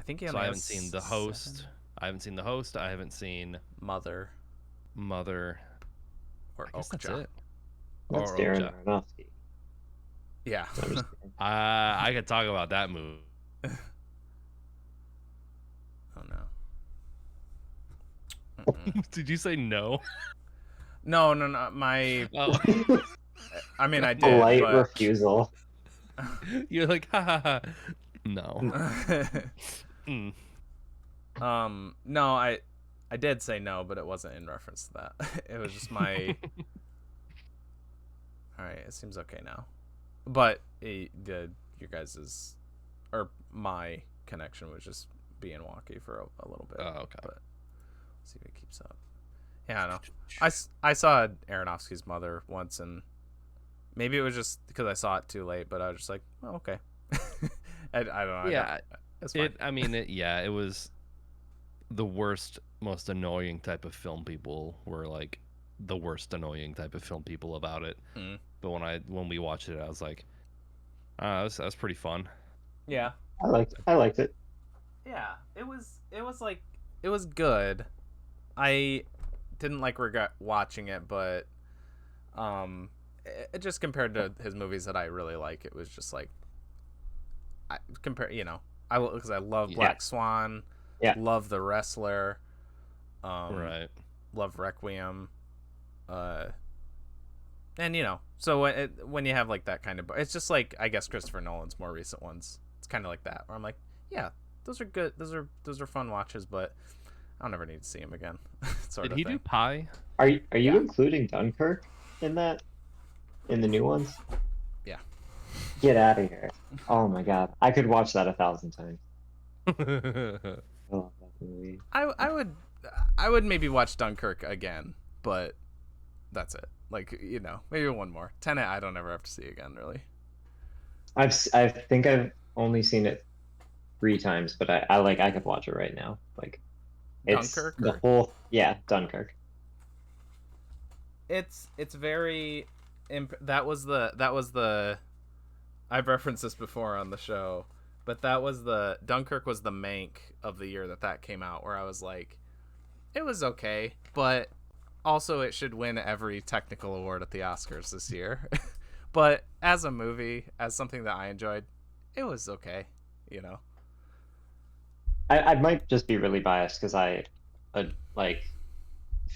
I think he So only I has haven't seen The Host. I haven't seen The Host. I haven't seen Mother Mother. or I guess that's Okja. it. That's Or Darren Okja. Aronofsky. Yeah. No, I'm just kidding. I could talk about that movie. Oh no. Mm-mm. Did you say no? No, my. Oh, I mean, I did, Polite but. refusal. you're like, ha ha ha. No. Mm. No, I did say no, but it wasn't in reference to that. It was just my. All right, it seems okay now, but your guys's or my connection was just being wonky for a little bit. Oh, okay. But let's see if it keeps up. Yeah, I know. I saw Aronofsky's Mother once, and maybe it was just because I saw it too late, but I was just like, oh, okay. I don't know. Yeah, it's fine. it was the worst, most annoying type of film people were like the worst annoying type of film people about it. Mm. But when we watched it, I was like, that was pretty fun. Yeah. I liked it. Yeah, it was like it was good. I didn't like regret watching it, but it just compared to his movies that I really like, it was just like I compare, because I love Yeah. Black Swan, Yeah. love The Wrestler, Right. love Requiem, and so when you have like that kind of, it's just like I guess Christopher Nolan's more recent ones. It's kind of like that where I'm like, yeah, those are good. Those are fun watches, but I'll never need to see him again. Sort Did of he thing. do Pie? Are you Yeah. including Dunkirk in that? In the new ones? Yeah. Get out of here. Oh my god. I could watch that 1,000 times. I love that movie. I would maybe watch Dunkirk again, but that's it. Like, maybe one more. Tenet I don't ever have to see again, really. I think I've only seen it 3 times, but I could watch it right now. Like it's Dunkirk the or whole Dunkirk. it's very that was the I've referenced this before on the show, but that was the Dunkirk was the Mank of the year that came out, where I was like, it was okay, but also it should win every technical award at the Oscars this year. But as a movie, as something that I enjoyed, it was okay, I might just be really biased because I like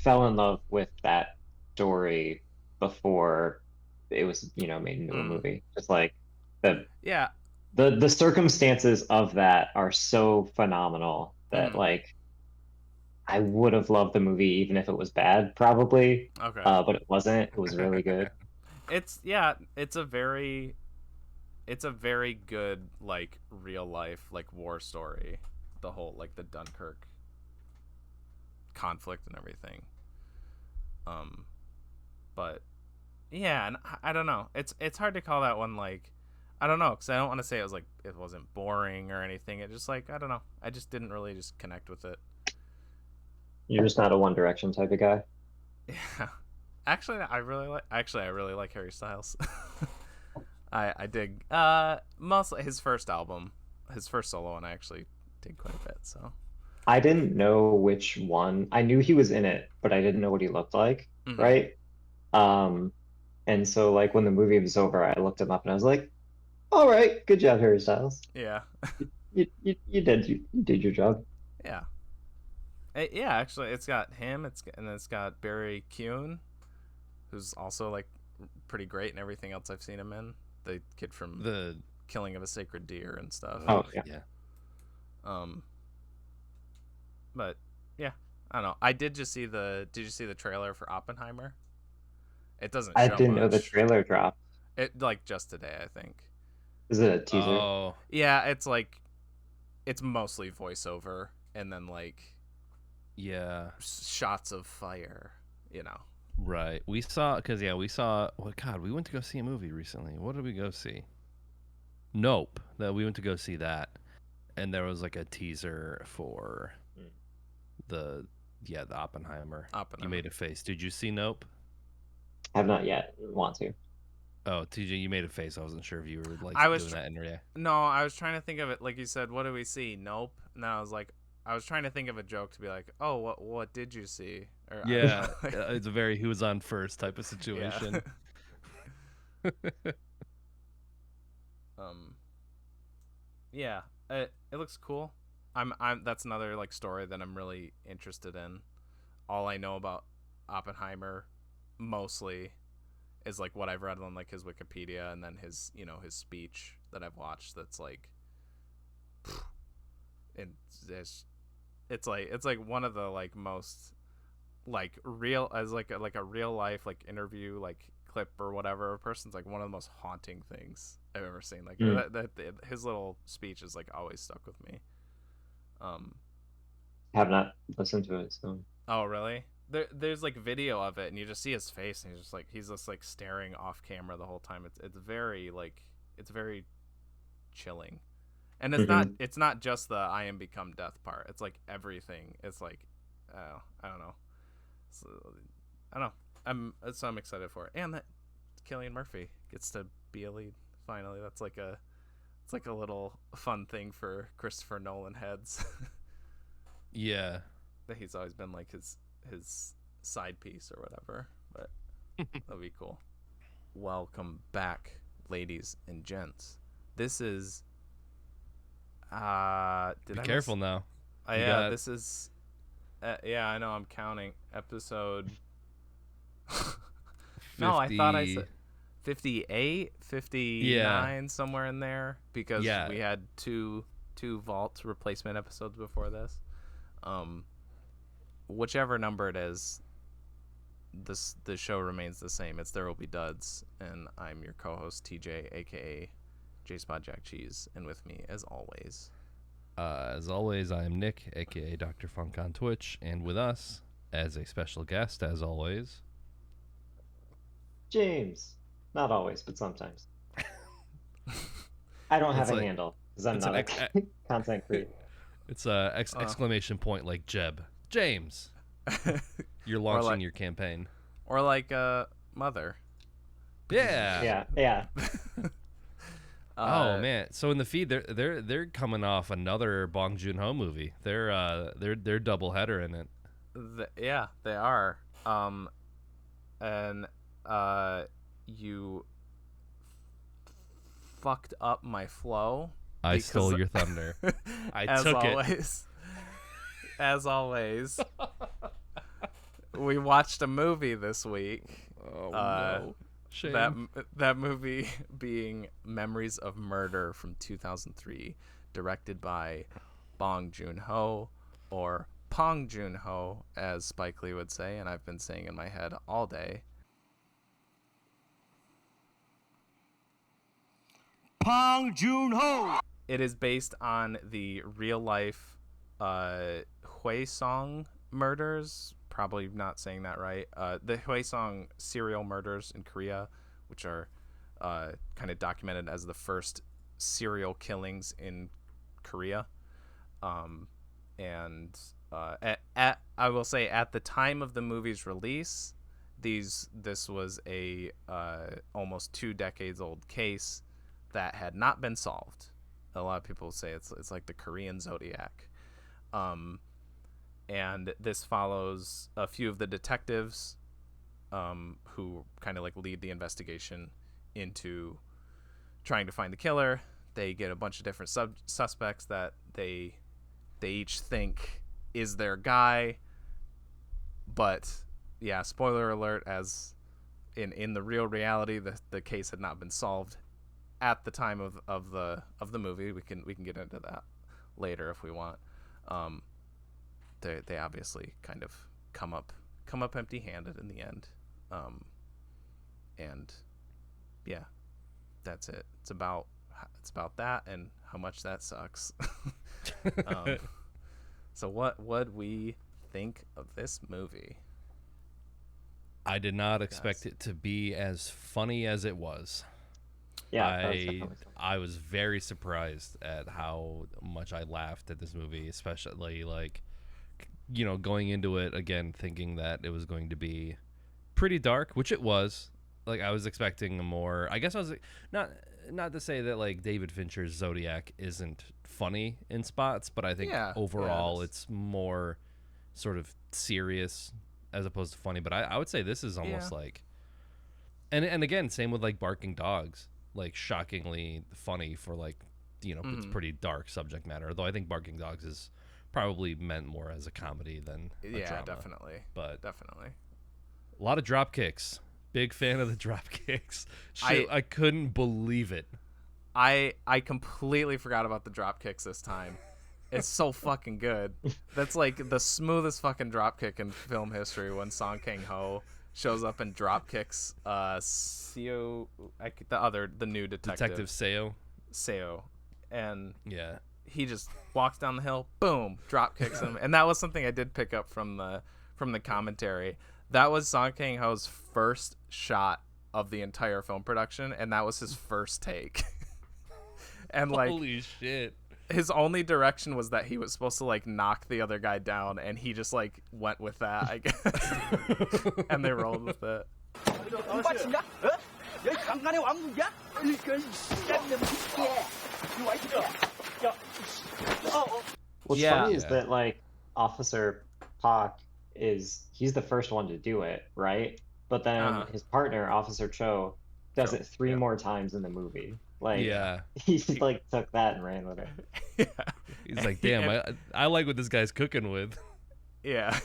fell in love with that story before it was, made into a movie. Just like the Yeah. the circumstances of that are so phenomenal that like I would have loved the movie even if it was bad, probably. Okay. But it wasn't. It was really good. It's a very good like real life like war story. The whole like the Dunkirk conflict and everything. But yeah, and I don't know. It's hard to call that one like, I don't know, because I don't want to say it was like it wasn't boring or anything. It just like, I don't know. I just didn't really just connect with it. You're just not a One Direction type of guy. Yeah. Actually, I really like Harry Styles. I dig mostly his first album, his first solo one. I actually dig quite a bit. So I didn't know which one. I knew he was in it, but I didn't know what he looked like, right? And so like when the movie was over, I looked him up and I was like, "All right, good job, Harry Styles. Yeah. You did your job." Yeah. Yeah, actually, it's got him. And then it's got Barry Keoghan, who's also like pretty great in everything else I've seen him in. The kid from The Killing of a Sacred Deer and stuff. Oh yeah. But yeah, I don't know. I did just see the. Did you see the trailer for Oppenheimer? It doesn't. I show didn't know the much. trailer dropped. It like just today, I think. Is it a teaser? Oh. Yeah, it's like, it's mostly voiceover and then like, Yeah. shots of fire. Right. We saw well, God, we went to go see a movie recently. What did we go see? Nope. That we went to go see that. And there was like a teaser for the Oppenheimer. You made a face. Did you see Nope? Have not yet. Want to. Oh, TJ, you made a face. I wasn't sure if you were like I was doing that in reaction. No, I was trying to think of it. Like you said, what do we see? Nope. And then I was like, I was trying to think of a joke to be like, oh, what did you see? Or Yeah, I don't know. it's a very who was on first type of Yeah. situation. um. Yeah. It looks cool. That's another like story that I'm really interested in. All I know about Oppenheimer, mostly, is like what I've read on like his Wikipedia and then his his speech that I've watched. That's like, it's like one of the like most like real as like a real life like interview like clip or whatever a person's like one of the most haunting things I've ever seen. Like his little speech is like always stuck with me. Have not listened to it, so. Oh really? There's like video of it and you just see his face and he's just like staring off camera the whole time. It's very like it's very chilling. And it's not just the I am become death part. It's like everything. It's like I don't know. So, I don't know. I'm excited for it. And that Cillian Murphy gets to be a lead finally. It's like a little fun thing for Christopher Nolan heads. Yeah. That he's always been like his side piece or whatever. But that'll be cool. Welcome back, ladies and gents. This is Be careful now. Yeah, this is yeah, I know, I'm counting episode No, I thought I said 58, 59, somewhere in there, because we had two Vault replacement episodes before this. Whichever number it is, the show remains the same. It's There Will Be Duds, and I'm your co-host TJ, aka J Spot Jack Cheese, and with me as always I am Nick, aka Dr. Funk on Twitch, and with us as a special guest, as always, James. Not always, but sometimes. I don't have a handle because I'm not a content creator. It's a exclamation point like Jeb. James. You're launching your campaign. Or like Mother. Yeah. Oh man! So in the feed, they're coming off another Bong Joon-ho movie. They're double header in it. Yeah, they are. And you fucked up my flow. I stole your thunder. I took it. As always, we watched a movie this week. Oh no. Shame. That movie being Memories of Murder from 2003, directed by Bong Joon-ho, or Pong Joon-ho, as Spike Lee would say, and I've been saying in my head all day. Pong Joon-ho! It is based on the real-life Hwaesong murders. Probably not saying that right. The Hwaesong serial murders in Korea, which are kind of documented as the first serial killings in Korea. And I will say at the time of the movie's release, this was a almost 2 decades old case that had not been solved. A lot of people say it's like the Korean Zodiac. And this follows a few of the detectives who kind of like lead the investigation into trying to find the killer. They get a bunch of different suspects that they each think is their guy. But yeah, spoiler alert, as in the real reality, the case had not been solved at the time of the movie. We can get into that later if we want. They obviously kind of come up empty-handed in the end, and yeah, that's it. It's about that and how much that sucks. So what we think of this movie? I did not expect it to be as funny as it was. Yeah, I was very surprised at how much I laughed at this movie, especially like, going into it again thinking that it was going to be pretty dark, which it was. like I was expecting more. I guess I was not to say that like David Fincher's Zodiac isn't funny in spots, but I think overall it's more sort of serious as opposed to funny. But I would say this is almost like, and again, same with like Barking Dogs, like shockingly funny for like, you know, it's pretty dark subject matter. Though I think Barking Dogs is probably meant more as a comedy than a drama. Definitely. But definitely a lot of drop kicks. Big fan of the drop kicks. Shit, I couldn't believe it. I completely forgot about the drop kicks this time. It's so fucking good. That's like the smoothest fucking drop kick in film history when Song Kang-ho shows up and drop kicks Seo, the new detective Seo, and he just walks down the hill, boom, drop kicks him. And that was something I did pick up from the commentary. That was Song Kang-ho's first shot of the entire film production, and that was his first take. And like, holy shit, his only direction was that he was supposed to like knock the other guy down, and he just like went with that, I guess. And they rolled with it. What's funny is that like Officer Park he's the first one to do it, right? But then his partner, Officer Cho, does it 3 more times in the movie. Like, he like took that and ran with it. He's like, damn, I like what this guy's cooking with. Yeah.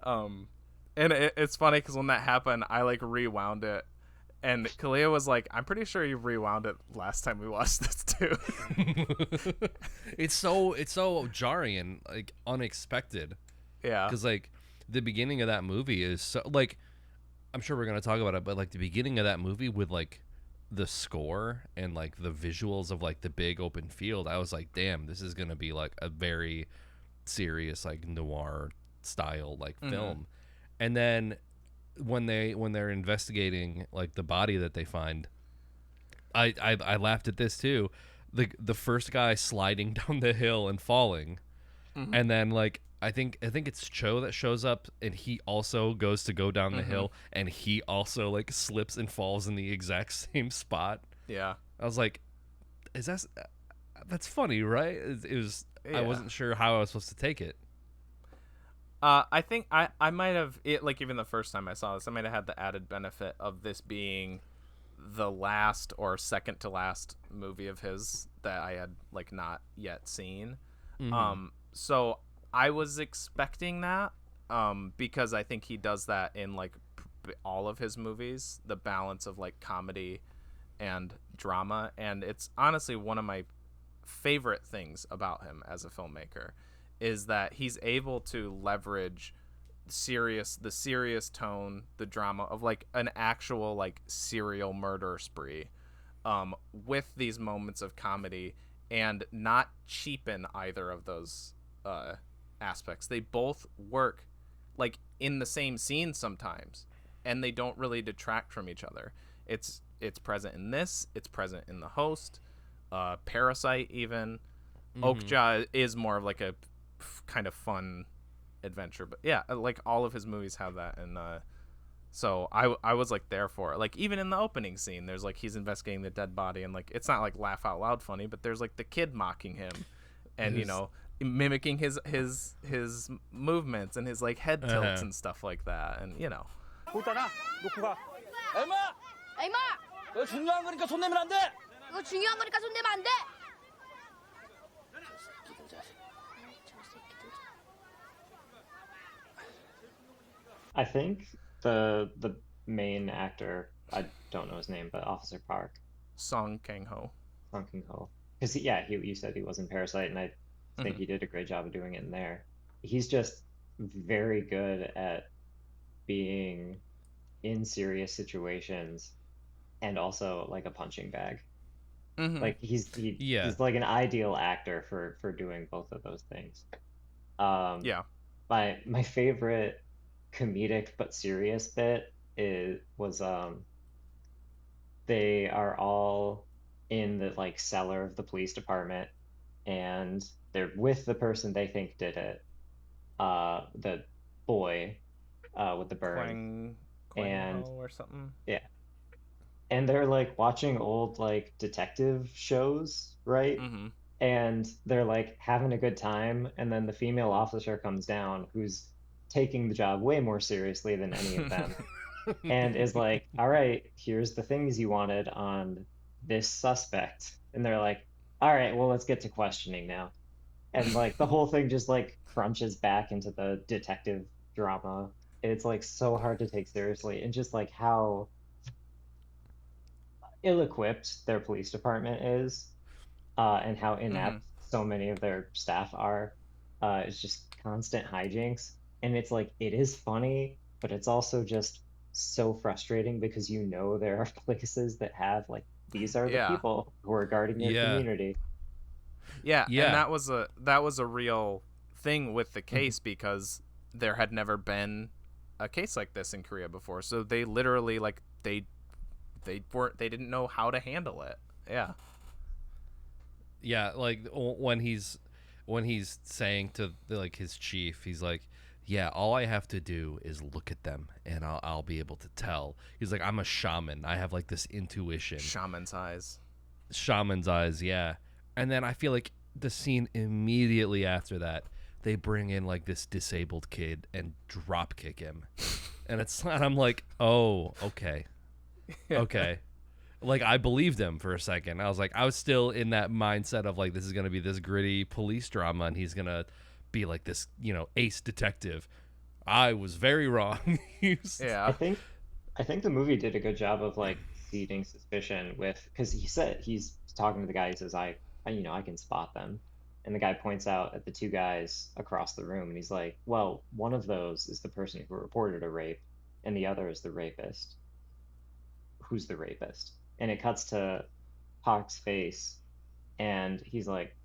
And it's funny because when that happened, I like rewound it, and Kalia was like, "I'm pretty sure you rewound it last time we watched this too." It's so jarring and like unexpected. Yeah. Because like the beginning of that movie is so like, I'm sure we're gonna talk about it, but like the beginning of that movie with like the score and like the visuals of like the big open field, I was like, damn, this is gonna be like a very serious like noir style like film. And then when they're investigating like the body that they find, I laughed at this too. The first guy sliding down the hill and falling, and then like I think it's Cho that shows up, and he also goes to go down the hill, and he also like slips and falls in the exact same spot. Yeah. I was like, that's funny, right? It was. I wasn't sure how I was supposed to take it. I think I might have it like even the first time I saw this, I might have had the added benefit of this being the last or second to last movie of his that I had like not yet seen. So I was expecting that because I think he does that in like all of his movies, the balance of like comedy and drama, and it's honestly one of my favorite things about him as a filmmaker is that he's able to leverage the serious tone, the drama of like an actual like serial murder spree with these moments of comedy and not cheapen either of those aspects. They both work like in the same scene sometimes, and they don't really detract from each other. It's present in this, it's present in The Host, Parasite even. Okja is more of like a kind of fun adventure, but yeah, like all of his movies have that. And so I was like there for it. Like even in the opening scene, there's like he's investigating the dead body, and like it's not like laugh out loud funny, but there's like the kid mocking him and you know, mimicking his movements and his like head tilts and stuff like that. And you know, 에이마! 너 중요한 거니까 손 내면 안 돼! 이거 중요한 거니까 손 내면 안 돼! I think the main actor, I don't know his name, but Officer Park. Song Kang-ho. Because you said he was in Parasite, and I think he did a great job of doing it in there. He's just very good at being in serious situations and also like a punching bag. Like he's like an ideal actor for doing both of those things. My favorite comedic but serious bit was they are all in the like cellar of the police department, and they're with the person they think did it, the boy with the burn, Kang-ho or something. and they're like watching old like detective shows, right? Mm-hmm. And they're like having a good time, and then the female officer comes down who's taking the job way more seriously than any of them, and is like, all right, here's the things you wanted on this suspect. And they're like, all right, well, let's get to questioning now. And like the whole thing just like crunches back into the detective drama. It's like so hard to take seriously, and just like how ill-equipped their police department is, and how Mm-hmm. inept so many of their staff are. It's just constant hijinks. And it's like, it is funny, but it's also just so frustrating because you know there are places that have like, these are the Yeah. people who are guarding your Yeah. community. Yeah, and Yeah. that was a real thing with the case because there had never been a case like this in Korea before. So they literally like they didn't know how to handle it. Yeah. Yeah, like when he's saying to like his chief, he's like, "Yeah, all I have to do is look at them, and I'll be able to tell." He's like, "I'm a shaman. I have like this intuition." Shaman's eyes. Shaman's eyes, yeah. And then I feel like the scene immediately after that, they bring in like this disabled kid and drop kick him, and I'm like, "Oh, okay, okay." Like I believed him for a second. I was like, I was still in that mindset of like, this is gonna be this gritty police drama, and he's gonna be like this, ace detective. I was very wrong. Yeah. I think the movie did a good job of like seeding suspicion with, because he said, he's talking to the guy, he says, I can spot them. And the guy points out at the two guys across the room, and he's like, well, one of those is the person who reported a rape, and the other is the rapist. Who's the rapist? And it cuts to Park's face, and he's like,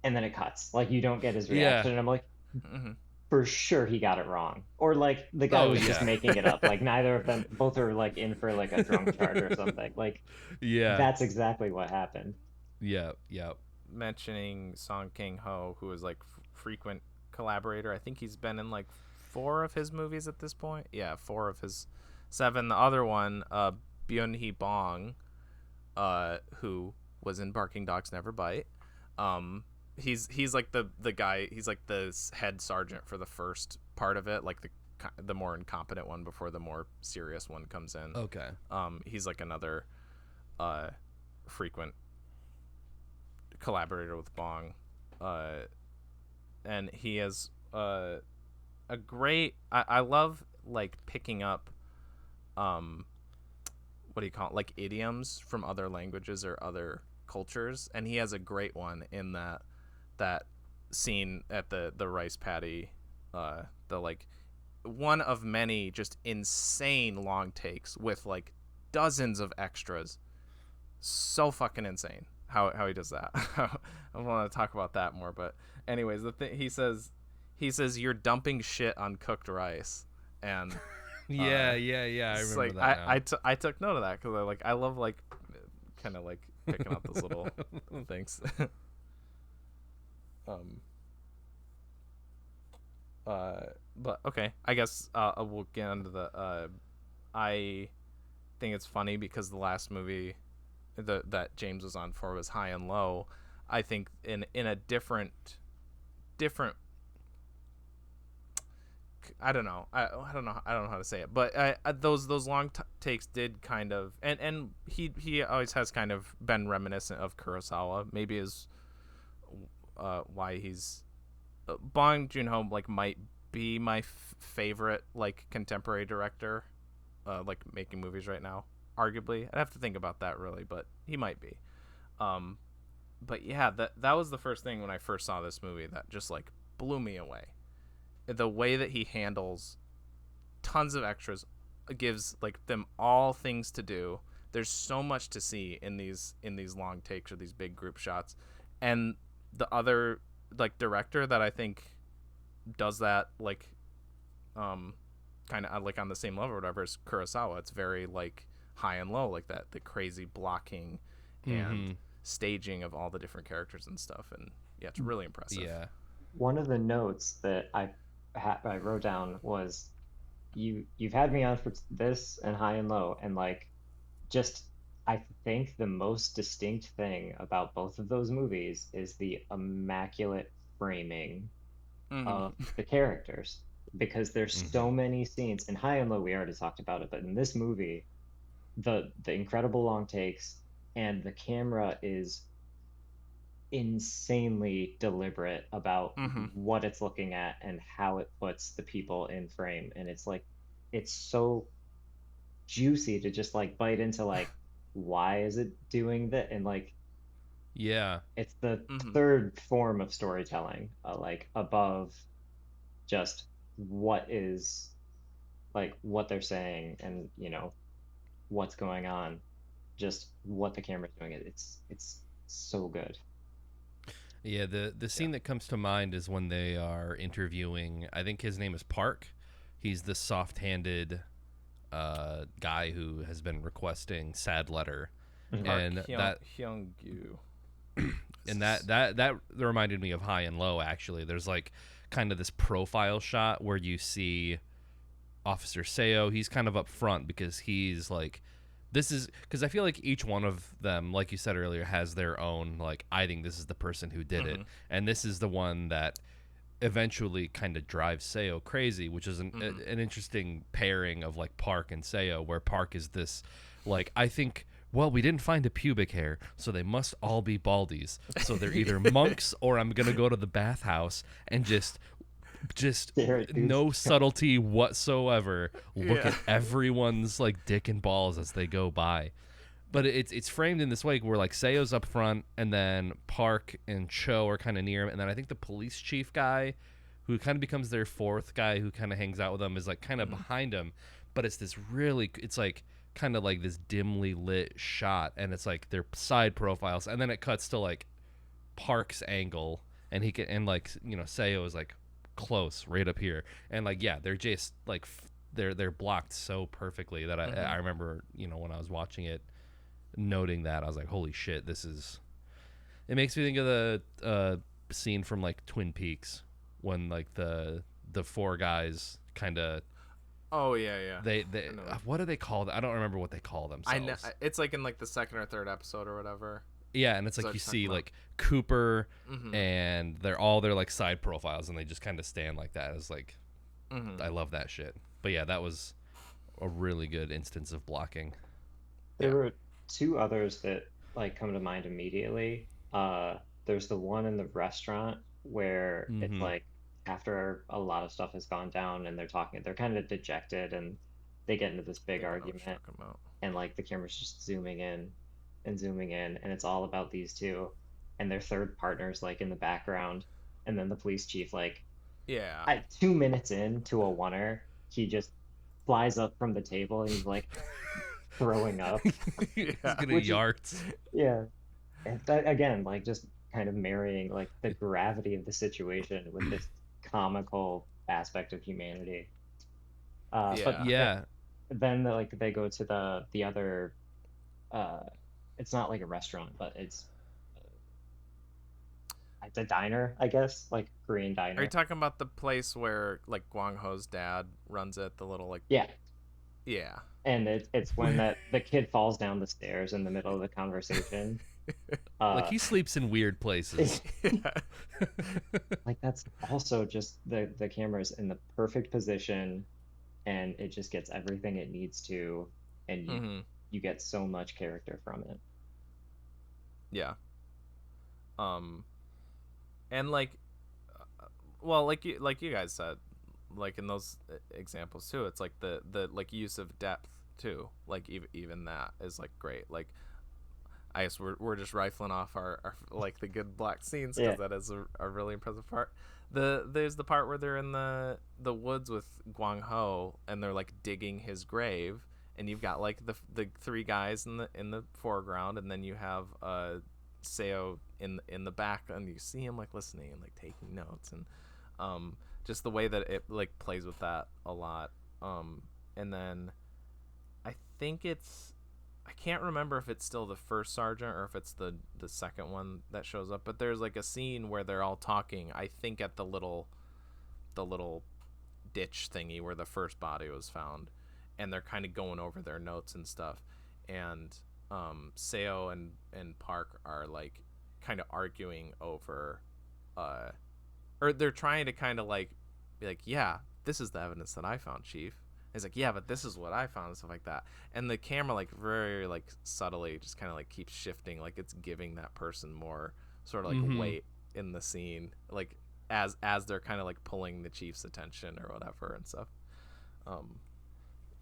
and then it cuts. Like you don't get his Yeah. reaction. And I'm like, Mm-hmm. for sure he got it wrong. Or like the guy Oh, was just yeah. making it up. Like neither of them, both are like in for like a drunk charge or something. Like Yeah. that's exactly what happened. Yeah. Yeah. Mentioning Song Kang-ho, who is like frequent collaborator. I think he's been in like 4 of his movies at this point. Yeah, 4 of his 7. The other one, Byun-hee Bong, who was in Barking Dogs Never Bite. He's like the guy. He's like the head sergeant for the first part of it, like the more incompetent one before the more serious one comes in. Okay. He's like another frequent collaborator with Bong, and he has a great. I love like picking up, what do you call it? Like idioms from other languages or other cultures, and he has a great one in that scene at the rice paddy, the like one of many just insane long takes with like dozens of extras. So fucking insane how he does that. I want to talk about that more, but anyways, the thing he says you're dumping shit on cooked rice, and Yeah. I remember like that. I took note of that because I love like kind of like picking up those little things. But okay, I guess we'll get into the. I think it's funny because the last movie that James was on for was High and Low. I think in a different. I don't know. I don't know how to say it, but those long takes did kind of, and he always has kind of been reminiscent of Kurosawa. Maybe is why he's Bong Joon-ho like might be my favorite like contemporary director, like making movies right now. Arguably, I'd have to think about that really, but he might be. But yeah, that was the first thing when I first saw this movie that just like blew me away. The way that he handles tons of extras, gives like them all things to do. There's so much to see in these long takes or these big group shots, and the other like director that I think does that like kind of like on the same level or whatever is Kurosawa. It's very like high and low like that, the crazy blocking and staging of all the different characters and stuff, and yeah, it's really impressive. Yeah. One of the notes that I wrote down was, you've had me on for this and High and Low, and like just I think the most distinct thing about both of those movies is the immaculate framing of the characters, because there's so many scenes in High and Low. We already talked about it, but in this movie, the incredible long takes and the camera is insanely deliberate about what it's looking at and how it puts the people in frame, and it's like it's so juicy to just like bite into, like, why is it doing that, and like Yeah. it's the third form of storytelling, like above just what is, like, what they're saying and what's going on, just what the camera's doing. It's so good. Yeah, the scene that comes to mind is when they are interviewing, I think his name is Park. He's the soft-handed guy who has been requesting Sad Letter. And that Hyung-gu. and that reminded me of High and Low, actually. There's like kind of this profile shot where you see Officer Seo. He's kind of up front because he's like, this is because I feel like each one of them, like you said earlier, has their own, like, I think this is the person who did it, and this is the one that eventually kind of drives Seo crazy, which is an interesting pairing of like Park and Seo, where Park is this, like, I think, well, we didn't find a pubic hair, so they must all be baldies. So they're either monks or I'm gonna go to the bathhouse and just no subtlety whatsoever. Look at everyone's like dick and balls as they go by. But it's framed in this way where like Seo's up front, and then Park and Cho are kind of near him, and then I think the police chief guy, who kind of becomes their fourth guy who kind of hangs out with them, is like kind of behind him. But it's this really, it's like kind of like this dimly lit shot, and it's like their side profiles, and then it cuts to like Park's angle, and he can, and like, you know, Seo is like close right up here, and like, yeah, they're just like they're blocked so perfectly that I remember, you know, when I was watching it, noting that, I was like, holy shit, this is, it makes me think of the scene from like Twin Peaks when like the four guys kind of, oh yeah they what do they call that? I don't remember what they call themselves. I know it's like in like the second or third episode or whatever. Yeah, and it's like you see like Cooper and they're all their like side profiles, and they just kind of stand like that. It's like, I love that shit. But yeah, that was a really good instance of blocking. There were two others that like come to mind immediately. There's the one in the restaurant where it's like after a lot of stuff has gone down and they're talking, they're kind of dejected, and they get into this big argument, and like the camera's just zooming in and zooming in, and it's all about these two and their third partners like in the background, and then the police chief, like, 2 minutes into a oneer, he just flies up from the table and he's like throwing up. He's gonna yards. Yeah, and that again, like, just kind of marrying like the gravity of the situation with this comical aspect of humanity. But then like they go to the other, it's not like a restaurant, but it's a diner, I guess, like Korean diner. Are you talking about the place where like Gwang-ho's dad runs it, the little like yeah and it's when the kid falls down the stairs in the middle of the conversation. Like, he sleeps in weird places. Like, that's also just the camera's in the perfect position, and it just gets everything it needs to, and you get so much character from it. Yeah. And like, well, like you guys said, like in those examples too, it's like the like use of depth too. Like even that is like great. Like, I guess we're just rifling off our like the good black scenes, because that is a really impressive part. There's the part where they're in the woods with Gwang-ho, and they're like digging his grave, and you've got like the three guys in the foreground, and then you have Seo in the back, and you see him like listening and like taking notes, and just the way that it like plays with that a lot. And then I think I can't remember if it's still the first sergeant or if it's the second one that shows up, but there's like a scene where they're all talking, I think at the little ditch thingy where the first body was found, and they're kind of going over their notes and stuff, and Seo and Park are like kind of arguing over or they're trying to kind of like be like, yeah, this is the evidence that I found, Chief. He's like, yeah, but this is what I found and stuff like that. And the camera like very like subtly just kind of like keeps shifting, like it's giving that person more sort of like weight in the scene, like as they're kind of like pulling the Chief's attention or whatever and stuff.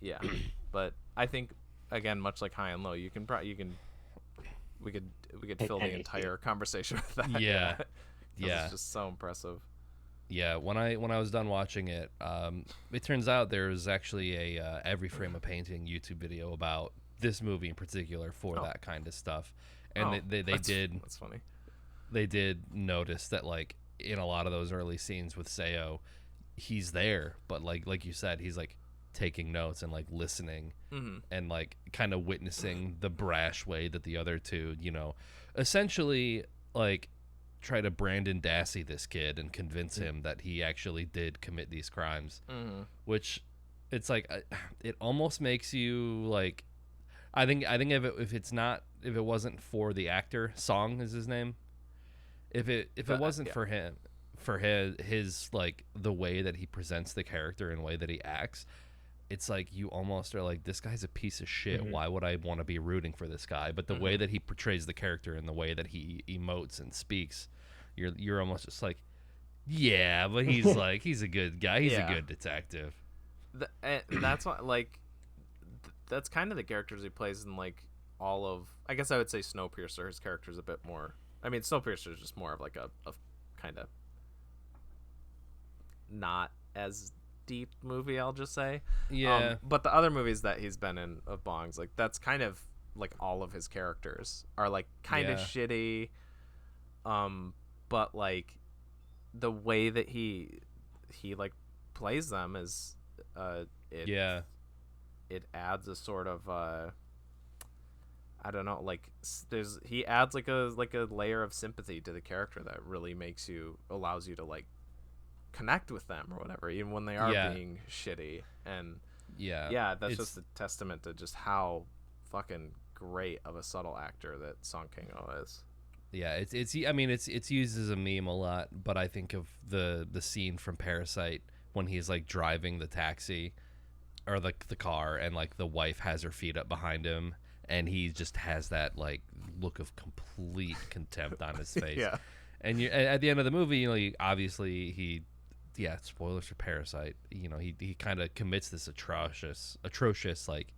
Yeah, but I think again, much like High and Low, we could fill the entire conversation with that. Yeah. Yeah, it's just so impressive. Yeah, when I was done watching it, it turns out there's actually a Every Frame a Painting YouTube video about this movie in particular for that kind of stuff, and they did. That's funny. They did notice that like in a lot of those early scenes with Seo, he's there, but like you said, he's like taking notes and like listening and like kind of witnessing the brash way that the other two, essentially like try to Brandon Dassey this kid and convince him that he actually did commit these crimes, which it's like it almost makes you like I think if it wasn't for the actor, Song is his name, if it wasn't for him, for his like the way that he presents the character and the way that he acts, it's like you almost are like, this guy's a piece of shit. Why would I want to be rooting for this guy? But the way that he portrays the character and the way that he emotes and speaks, you're almost just like, yeah, but he's like, he's a good guy. He's a good detective. And that's what, like, that's kind of the characters he plays in, like, all of, I guess I would say Snowpiercer. His character's a bit more, I mean, Snowpiercer is just more of like a kind of not as deep movie, I'll just say. Yeah. But the other movies that he's been in of Bong's, like, that's kind of like all of his characters are like kind of shitty, but like the way that he like plays them is it adds a sort of I don't know, like he adds like a layer of sympathy to the character that really allows you to like connect with them or whatever, even when they are being shitty. And that's just a testament to just how fucking great of a subtle actor that Song Kang-ho is. Yeah, it's used as a meme a lot, but I think of the scene from Parasite when he's like driving the taxi or like the car, and like the wife has her feet up behind him, and he just has that like look of complete contempt on his face. And at the end of the movie, obviously spoilers for Parasite. He kind of commits this atrocious like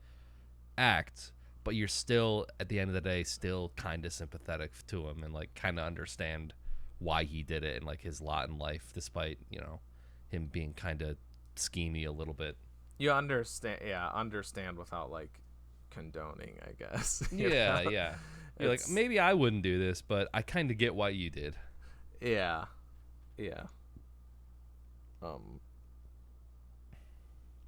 act, but you're still at the end of the day still kind of sympathetic to him and like kind of understand why he did it and like his lot in life, despite him being kind of schemy a little bit. You understand without like condoning, I guess. Yeah. You're like, maybe I wouldn't do this, but I kind of get why you did. Yeah.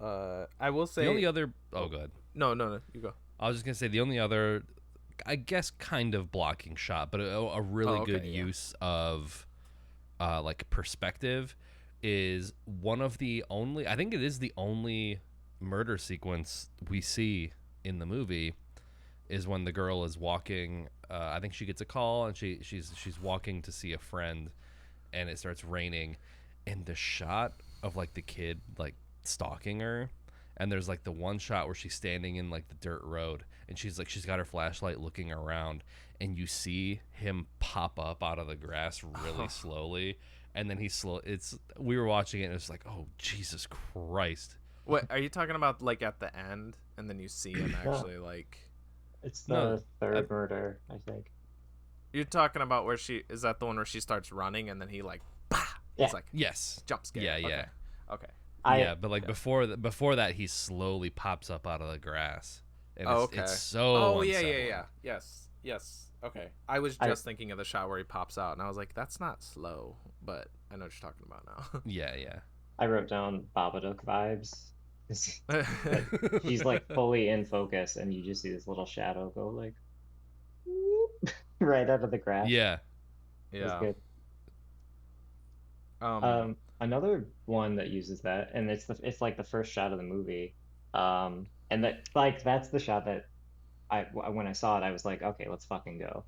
I will say the only other. Oh, go ahead. No, you go. I was just gonna say the only other, I guess, kind of blocking shot, but a really good use of, like perspective, is one of the only. I think it is the only murder sequence we see in the movie, is when the girl is walking. I think she gets a call and she's walking to see a friend, and it starts raining, and the shot of like the kid like stalking her, and there's like the one shot where she's standing in like the dirt road, and she's got her flashlight looking around, and you see him pop up out of the grass really slowly, and then we were watching it and it's like, oh Jesus Christ. What are you talking about, like at the end and then you see him actually like it's the third murder, I think. You're talking about where is that the one where she starts running and then he like it's like jump scare. Okay. But like before that he slowly pops up out of the grass, and it's so unsettling. Yes. Okay, I was just thinking of the shot where he pops out, and I was like, that's not slow, but I know what you're talking about now. Yeah. I wrote down Babadook vibes. Like, he's like fully in focus, and you just see this little shadow go like whoop, right out of the grass. Yeah. It's good. Another one that uses that, and it's like the first shot of the movie, and that's the shot that when I saw it, I was like, okay, let's fucking go.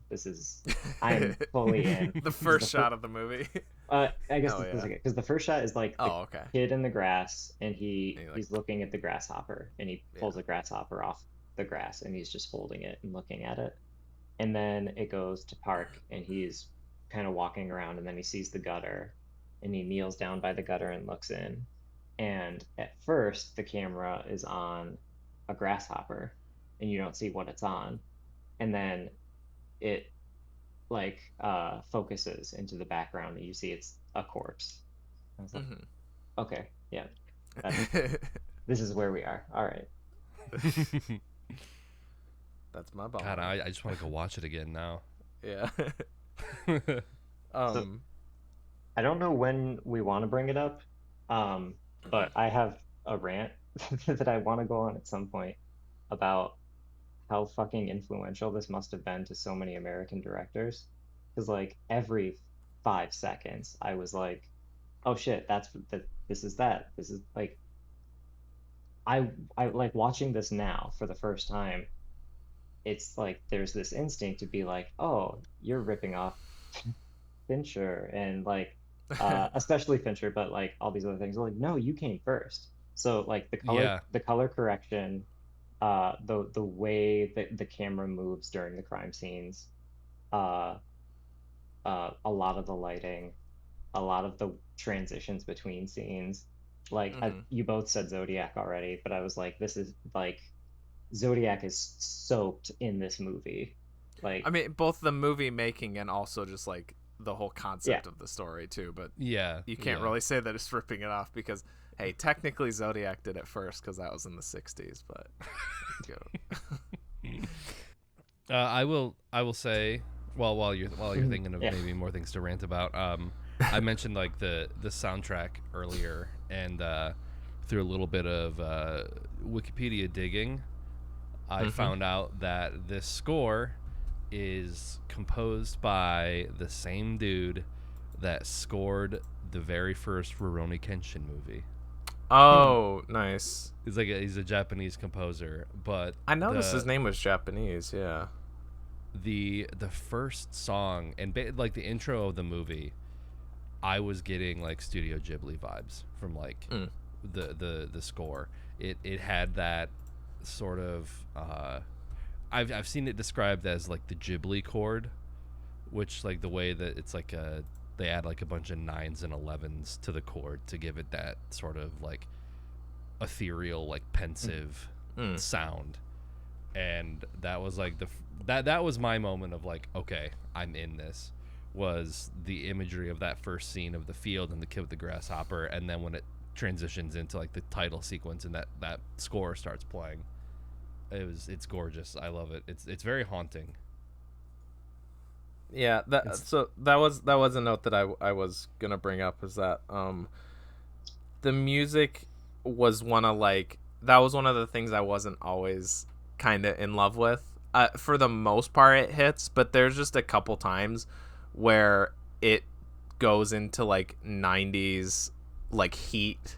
I'm fully in. The first shot of the movie. I guess Oh, this is yeah. because the first shot is like the Oh, okay. kid in the grass, and And he's looking at the grasshopper, and he pulls Yeah. a grasshopper off the grass, and he's just holding it and looking at it. And then it goes to Park, and he's kind of walking around, and then he sees the gutter, and he kneels down by the gutter and looks in. And at first, the camera is on a grasshopper, and you don't see what it's on. And then it like focuses into the background, and you see it's a corpse. I was like, okay, yeah, this is where we are. All right. That's my ball. God, I just want to go watch it again now. Yeah. So, I don't know when we want to bring it up, but I have a rant that I want to go on at some point about how fucking influential this must have been to so many American directors. Because like every 5 seconds, I was like, "Oh shit, this is that. This is like." I like watching this now for the first time. It's like there's this instinct to be like, "Oh, you're ripping off Fincher," and like especially Fincher, but like all these other things. Like, no, you came first. So like the color correction, the way that the camera moves during the crime scenes, a lot of the lighting, a lot of the transitions between scenes. Like you both said Zodiac already, but I was like, this is like Zodiac is soaked in this movie. Like, I mean, both the movie making and also just like the whole concept of the story too. But you can't really say that it's ripping it off because, hey, technically Zodiac did it first because that was in the '60s. But I will say, well, while you're thinking of maybe more things to rant about, I mentioned like the soundtrack earlier, and through a little bit of Wikipedia digging, I found out that this score is composed by the same dude that scored the very first Rurouni Kenshin movie. Oh, nice. He's a Japanese composer, but I noticed his name was Japanese. Yeah. The first song and like the intro of the movie, I was getting like Studio Ghibli vibes from like the score. It had that sort of I've seen it described as like the Ghibli chord, which like the way that it's like they add like a bunch of 9s and 11s to the chord to give it that sort of like ethereal, like pensive sound. And that was like that was my moment of like, okay, I'm in this. Was the imagery of that first scene of the field and the kid with the grasshopper, and then when it transitions into like the title sequence and that score starts playing, it's gorgeous. I love it. It's very haunting. Yeah, that was a note that I was gonna bring up, is that the music was one of the things I wasn't always kind of in love with. For the most part, it hits, but there's just a couple times where it goes into like 90s like Heat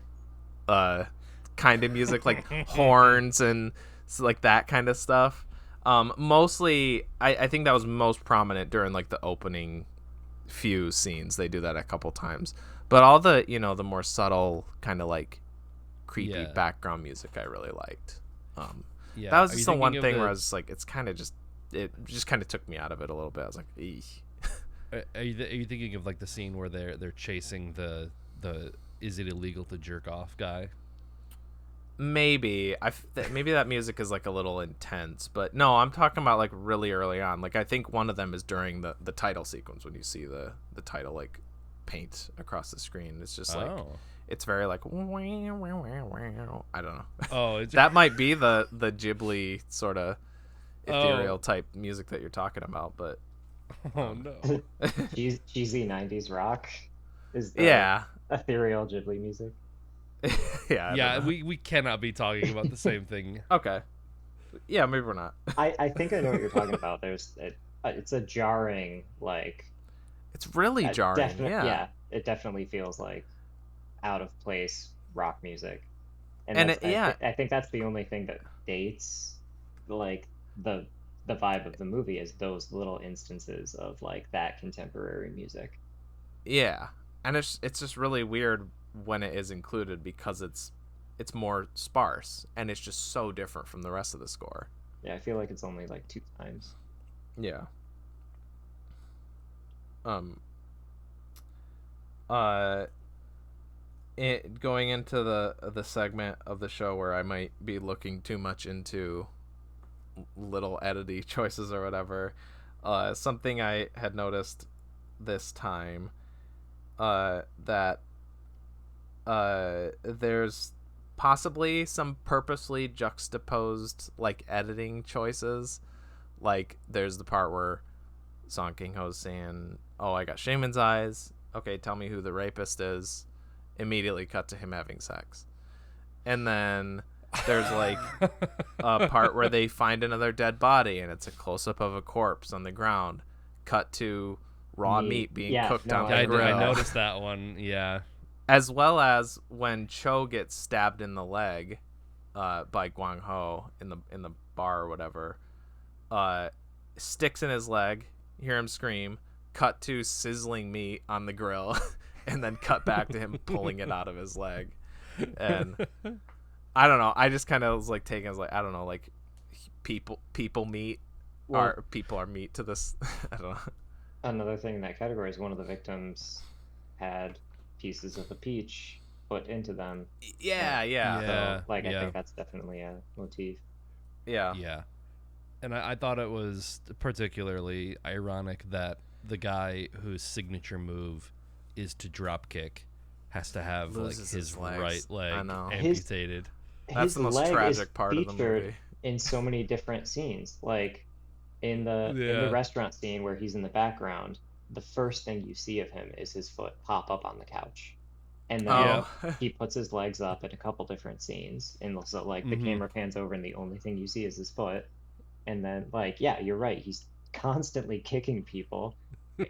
kind of music, like horns and like that kind of stuff. Mostly I think that was most prominent during like the opening few scenes. They do that a couple times, but all the the more subtle kind of like creepy background music I really liked. That was just the one thing where I was like, it just kind of took me out of it a little bit. I was like, eesh. Are you thinking of like the scene where they're chasing the is it illegal to jerk off guy? Maybe maybe that music is like a little intense, but no, I'm talking about like really early on. Like I think one of them is during the title sequence when you see the title like paint across the screen. It's just like it's very like I don't know. Oh, that might be the Ghibli sort of ethereal type music that you're talking about, but no. Cheesy 90s rock is the ethereal Ghibli music. Yeah, we cannot be talking about the same thing. Okay. Yeah, maybe we're not. I think I know what you're talking about. It's a jarring, like, it's really jarring. Yeah, it definitely feels like out of place rock music, and I think that's the only thing that dates like the the vibe of the movie is those little instances of like that contemporary music. Yeah, and it's just really weird when it is included because it's more sparse and it's just so different from the rest of the score. Yeah, I feel like it's only like 2 times. Yeah. Going into the segment of the show where I might be looking too much into little edity choices or whatever, something I had noticed this time, that there's possibly some purposely juxtaposed like editing choices. Like there's the part where Song Kang-ho's saying, "Oh, I got shaman's eyes. Okay, tell me who the rapist is." Immediately cut to him having sex. And then there's like a part where they find another dead body and it's a close-up of a corpse on the ground. Cut to raw meat being cooked on the grill. I noticed that one, yeah. As well as when Cho gets stabbed in the leg by Gwang-ho in the bar or whatever. Sticks in his leg, hear him scream, cut to sizzling meat on the grill, and then cut back to him pulling it out of his leg. And I don't know, I just kind of was like taking as like, I don't know, like people meat people are meat to this. I don't know. Another thing in that category is one of the victims had pieces of a peach put into them. Yeah. So, I think that's definitely a motif. Yeah. And I thought it was particularly ironic that the guy whose signature move is to drop kick has to have Loses like his legs. right leg I know. amputated. That's His the most leg tragic is part of the featured movie. in so many different scenes. Like in the restaurant scene where he's in the background, the first thing you see of him is his foot pop up on the couch. And then he puts his legs up in a couple different scenes. And so like the camera pans over and the only thing you see is his foot. And then like, yeah, you're right. He's constantly kicking people,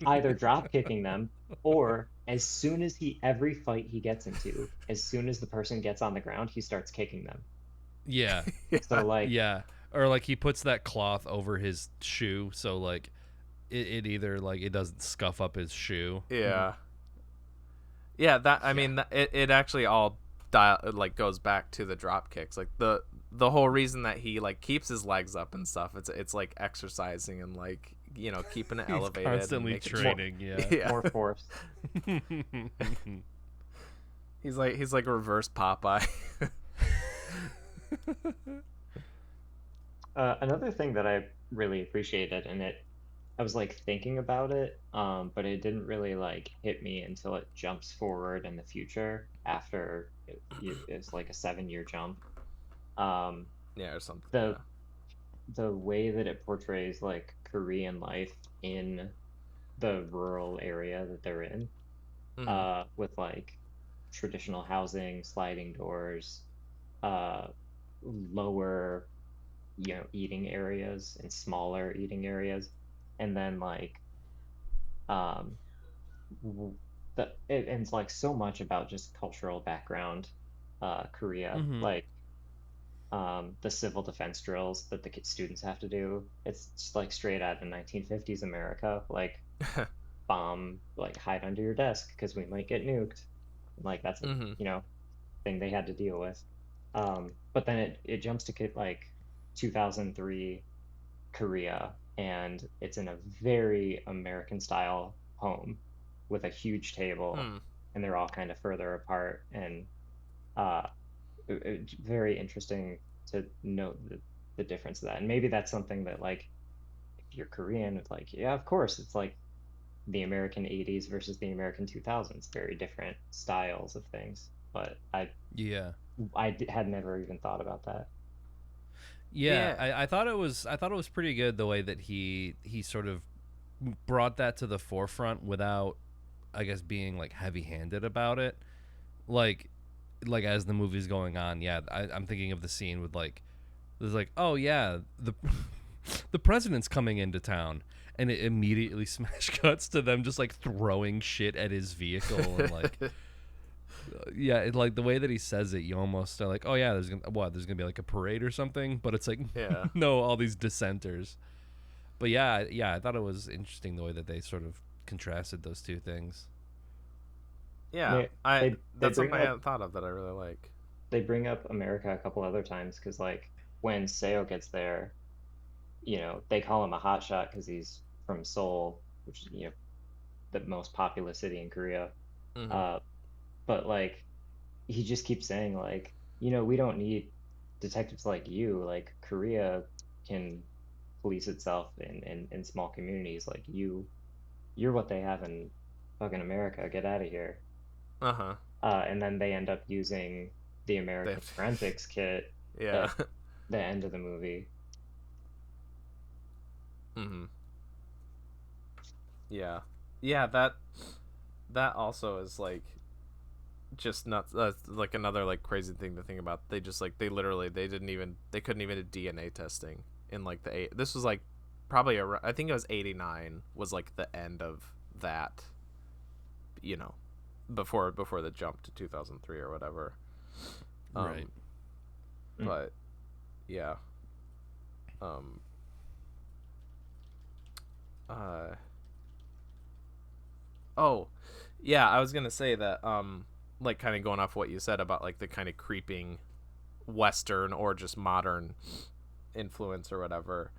either drop kicking them or as soon as every fight he gets into, as soon as the person gets on the ground, he starts kicking them. Yeah. So like, yeah. Or like he puts that cloth over his shoe so like it either like it doesn't scuff up his shoe. Yeah. Yeah, that I mean it actually all goes back to the drop kicks. Like the whole reason that he like keeps his legs up and stuff, it's like exercising and like, you know, keeping it elevated. Constantly training, more force. He's like reverse Popeye. Another thing that I really appreciated, and I was like thinking about it, but it didn't really like hit me until it jumps forward in the future after it's like a 7-year jump. Yeah, or something. The way that it portrays like Korean life in the rural area that they're in, with like traditional housing, sliding doors, lower, eating areas and smaller eating areas, and then like, it's like so much about just cultural background, Korea, like. The civil defense drills that the students have to do. It's just like straight out of 1950s America, like bomb, like hide under your desk because we might get nuked. Like that's a thing they had to deal with. But then it jumps to like 2003 Korea, and it's in a very American style home with a huge table, and they're all kind of further apart, and very interesting to note the difference of that. And maybe that's something that like if you're Korean, it's like, yeah, of course, it's like the American 80s versus the American 2000s, very different styles of things. But I had never even thought about that. I thought it was pretty good the way that he sort of brought that to the forefront without, I guess, being like heavy-handed about it. Like as the movie's going on, I'm thinking of the scene with like, there's like, oh yeah, the president's coming into town, and it immediately smash cuts to them just like throwing shit at his vehicle and like, like the way that he says it, you almost are like, oh yeah, there's gonna be like a parade or something, but it's like, no, all these dissenters. But yeah, I thought it was interesting the way that they sort of contrasted those two things. Yeah, They that's bring something I up hadn't thought of that I really like. they bring up America a couple other times because like when Seo gets there, they call him a hotshot because he's from Seoul, which is the most populous city in Korea. Mm-hmm. But like he just keeps saying like, we don't need detectives like you. Like Korea can police itself in small communities. Like you're what they have in fucking America. Get out of here. Uh-huh. And then they end up using the American forensics kit Yeah. at the end of the movie. Mm-hmm. Yeah. Yeah, that also is like just nuts. Like another like crazy thing to think about. They just like they couldn't even do DNA testing in like this was like probably I think it was 89 was like the end of that, before the jump to 2003 or whatever. Right. But yeah. Oh, yeah, I was gonna say that like kind of going off what you said about like the kind of creeping Western or just modern influence or whatever.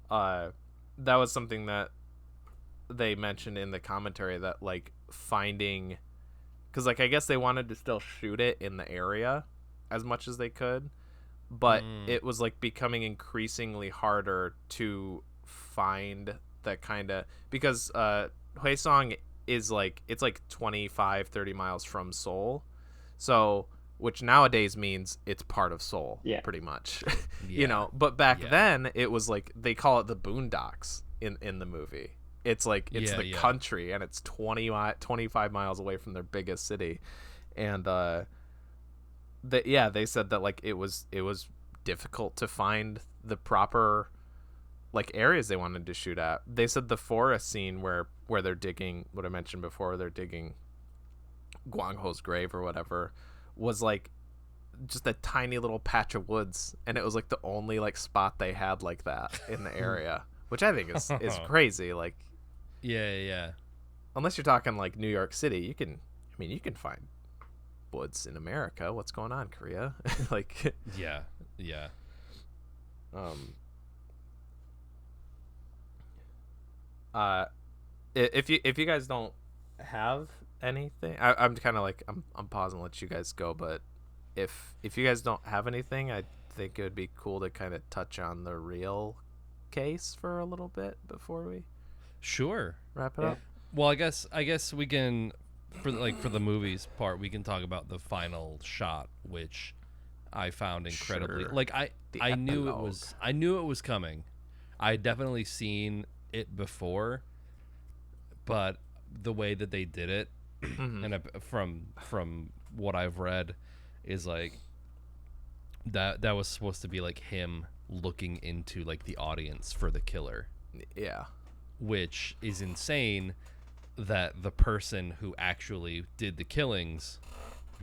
That was something that they mentioned in the commentary, that like finding, because like I guess they wanted to still shoot it in the area as much as they could, but it was like becoming increasingly harder to find that kind of, because Hwaesong is like, it's like 25-30 miles from Seoul, so which nowadays means it's part of Seoul, pretty much. But back then it was like they call it the boondocks in the movie. It's like it's the country, and it's 25 miles away from their biggest city. And they said that like it was difficult to find the proper like areas they wanted to shoot at. They said the forest scene where they're digging, what I mentioned before, they're digging Gwang-ho's grave or whatever, was like just a tiny little patch of woods, and it was like the only like spot they had like that in the area, which I think is crazy. Like, yeah. Unless you're talking like New York City, you can find woods in America. What's going on, Korea? Like, yeah. If you guys don't have anything, I'm kind of like I'm pausing to let you guys go, but if you guys don't have anything, I think it would be cool to kind of touch on the real case for a little bit before we wrap it up. Well, I guess we can, for the movies part, we can talk about the final shot, which I found incredibly like I knew it was coming. I definitely seen it before, but the way that they did it, and from what I've read, is like that was supposed to be like him looking into like the audience for the killer. Yeah. Which is insane that the person who actually did the killings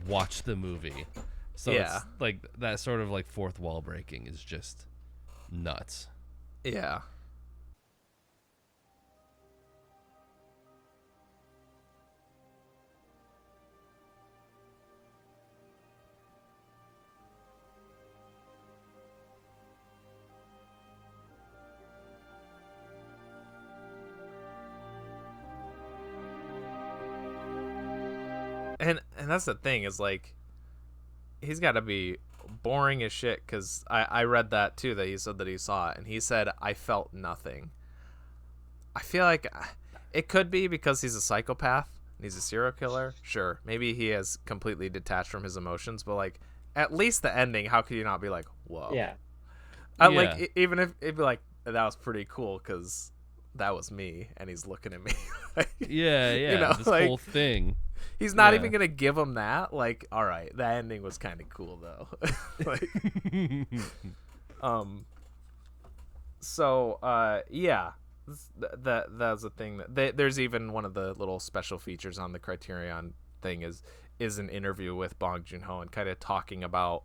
watched the movie. So it's like that sort of like fourth wall breaking is just nuts. Yeah. And that's the thing, is like he's got to be boring as shit, because I read that too, that he said that he saw it and he said, I felt nothing. I feel like it could be because he's a psychopath and he's a serial killer. Sure, maybe he has completely detached from his emotions, but like at least the ending, how could you not be like, whoa? Like even if it'd be like, that was pretty cool because that was me and he's looking at me. Like, this like, whole thing. He's not even gonna give him that. Like, all right, the ending was kind of cool though. Like, so yeah, that's a thing that there's even one of the little special features on the Criterion thing is an interview with Bong Joon-ho and kind of talking about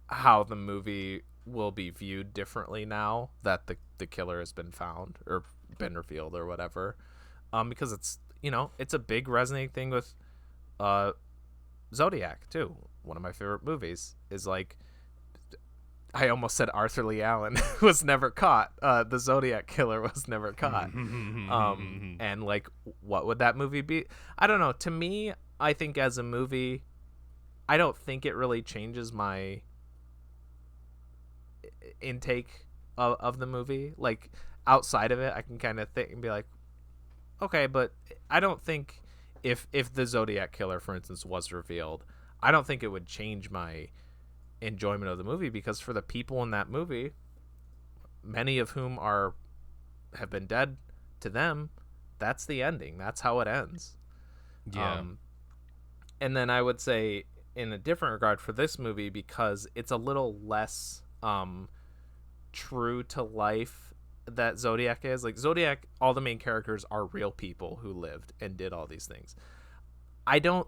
how the movie will be viewed differently now that the killer has been found or been revealed or whatever, because it's, you know, it's a big resonating thing with Zodiac too. One of my favorite movies is like, I almost said Arthur Lee Allen was never caught. The Zodiac killer was never caught. And like, what would that movie be? I don't know. To me, I think as a movie, I don't think it really changes my intake of the movie. Like, outside of it, I can kind of think and be like, okay, but I don't think if the Zodiac killer, for instance, was revealed, I don't think it would change my enjoyment of the movie, because for the people in that movie, many of whom have been dead to them, that's the ending. That's how it ends. Yeah. And then I would say, in a different regard for this movie, because it's a little less true to life that Zodiac is. Like, Zodiac, all the main characters are real people who lived and did all these things. I don't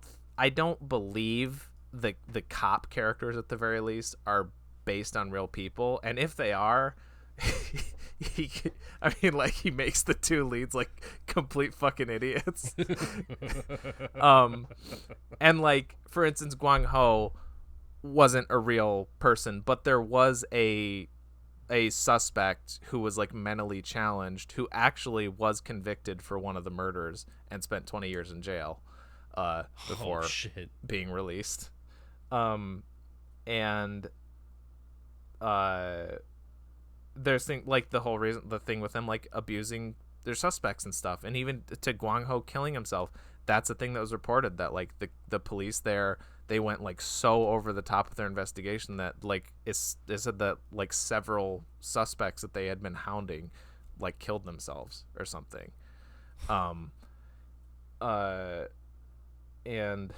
believe the cop characters, at the very least, are based on real people, and if they are, he makes the two leads like complete fucking idiots. And like, for instance, Kang-ho wasn't a real person, but there was a suspect who was like mentally challenged, who actually was convicted for one of the murders and spent 20 years in jail before being released. There's the thing with them like abusing their suspects and stuff, and even to Kang-ho killing himself, that's a thing that was reported, that like the police there, they went like so over the top of their investigation that like it said that like several suspects that they had been hounding like killed themselves or something. And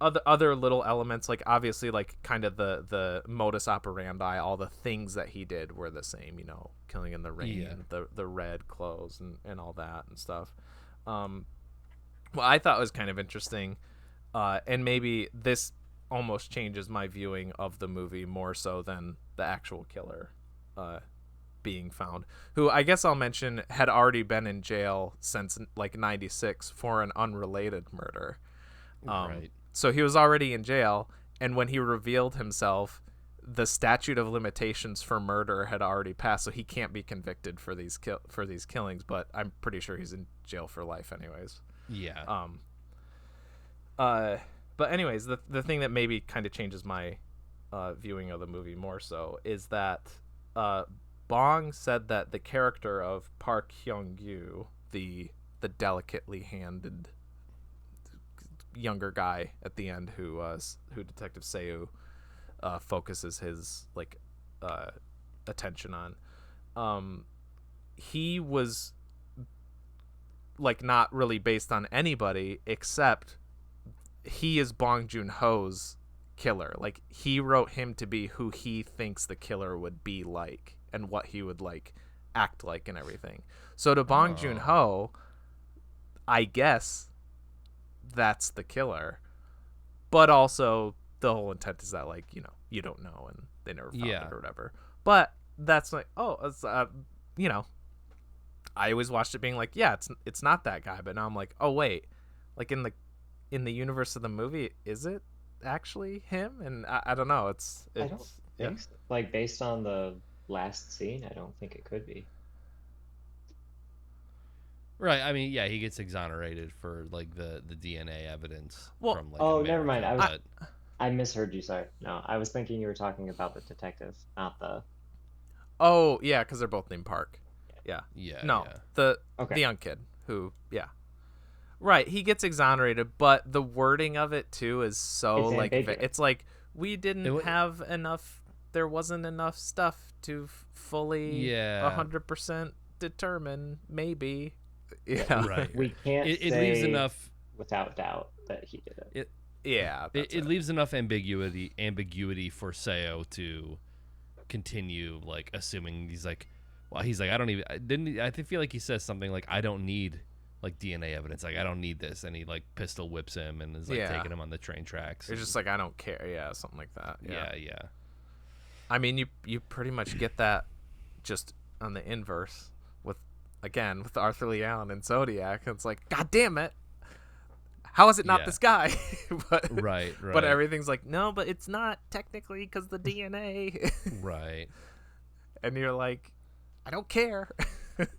other little elements, like obviously like kind of the modus operandi, all the things that he did were the same, you know, killing in the rain, the red clothes and all that and stuff. What I thought was kind of interesting, and maybe this almost changes my viewing of the movie more so than the actual killer being found, who I guess I'll mention had already been in jail since like 96 for an unrelated murder. Right. So he was already in jail, and when he revealed himself, the statute of limitations for murder had already passed, so he can't be convicted for these killings, but I'm pretty sure he's in jail for life anyways. Yeah. But anyways, the thing that maybe kind of changes my viewing of the movie more so is that Bong said that the character of Park Hyung-gu, the delicately handed younger guy at the end who Detective Seo focuses his like attention on, he was like not really based on anybody, except he is Bong Joon-ho's killer. Like, he wrote him to be who he thinks the killer would be like and what he would like act like and everything. So to Bong Joon-ho, I guess that's the killer, but also the whole intent is that, like, you know, you don't know and they never found it or whatever. But that's like, it's you know, I always watched it being like, yeah, it's not that guy, but now I'm like, oh wait, like in the universe of the movie, is it actually him? And I don't know, it's I don't think so. Like, based on the last scene, I don't think it could be. Right. I mean, yeah, he gets exonerated for like the DNA evidence. Well, from, like, never mind. America, I misheard you. Sorry. No, I was thinking you were talking about the detective, not the. Oh yeah, because they're both named Park. Yeah. Yeah. No, yeah. the young kid who, yeah. Right, he gets exonerated, but the wording of it too is so It's like ambiguous. it's like we didn't have enough. There wasn't enough stuff to fully 100% determine. Maybe. Yeah. Right. We can't It say leaves enough without doubt that he did it. Yeah. It leaves enough ambiguity for Seo to continue like assuming he's like I don't even I feel like he says something like, I don't need like DNA evidence, like I don't need this, and he like pistol whips him and is like taking him on the train tracks. It's just like, I don't care. Yeah, something like that. Yeah. I mean, you pretty much get that just on the inverse with Arthur Lee Allen and Zodiac. It's like, God damn it, how is it not this guy? But right. But everything's like, no, but it's not technically because the DNA. Right. And you're like, I don't care.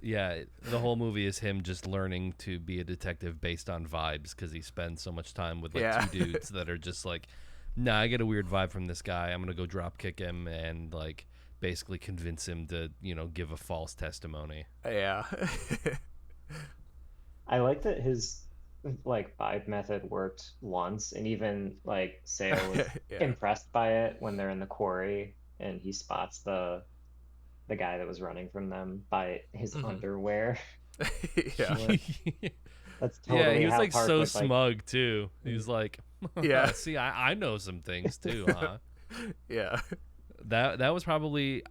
Yeah, the whole movie is him just learning to be a detective based on vibes because he spends so much time with like two dudes that are just like, nah, I get a weird vibe from this guy. I'm gonna go drop kick him and like basically convince him to, give a false testimony. Yeah. I like that his like vibe method worked once, and even like Seo was impressed by it when they're in the quarry and he spots the guy that was running from them by his underwear. Yeah. That's totally he was how like Park so was, smug too. He's like, yeah, see, I know some things too, huh? Yeah. That was probably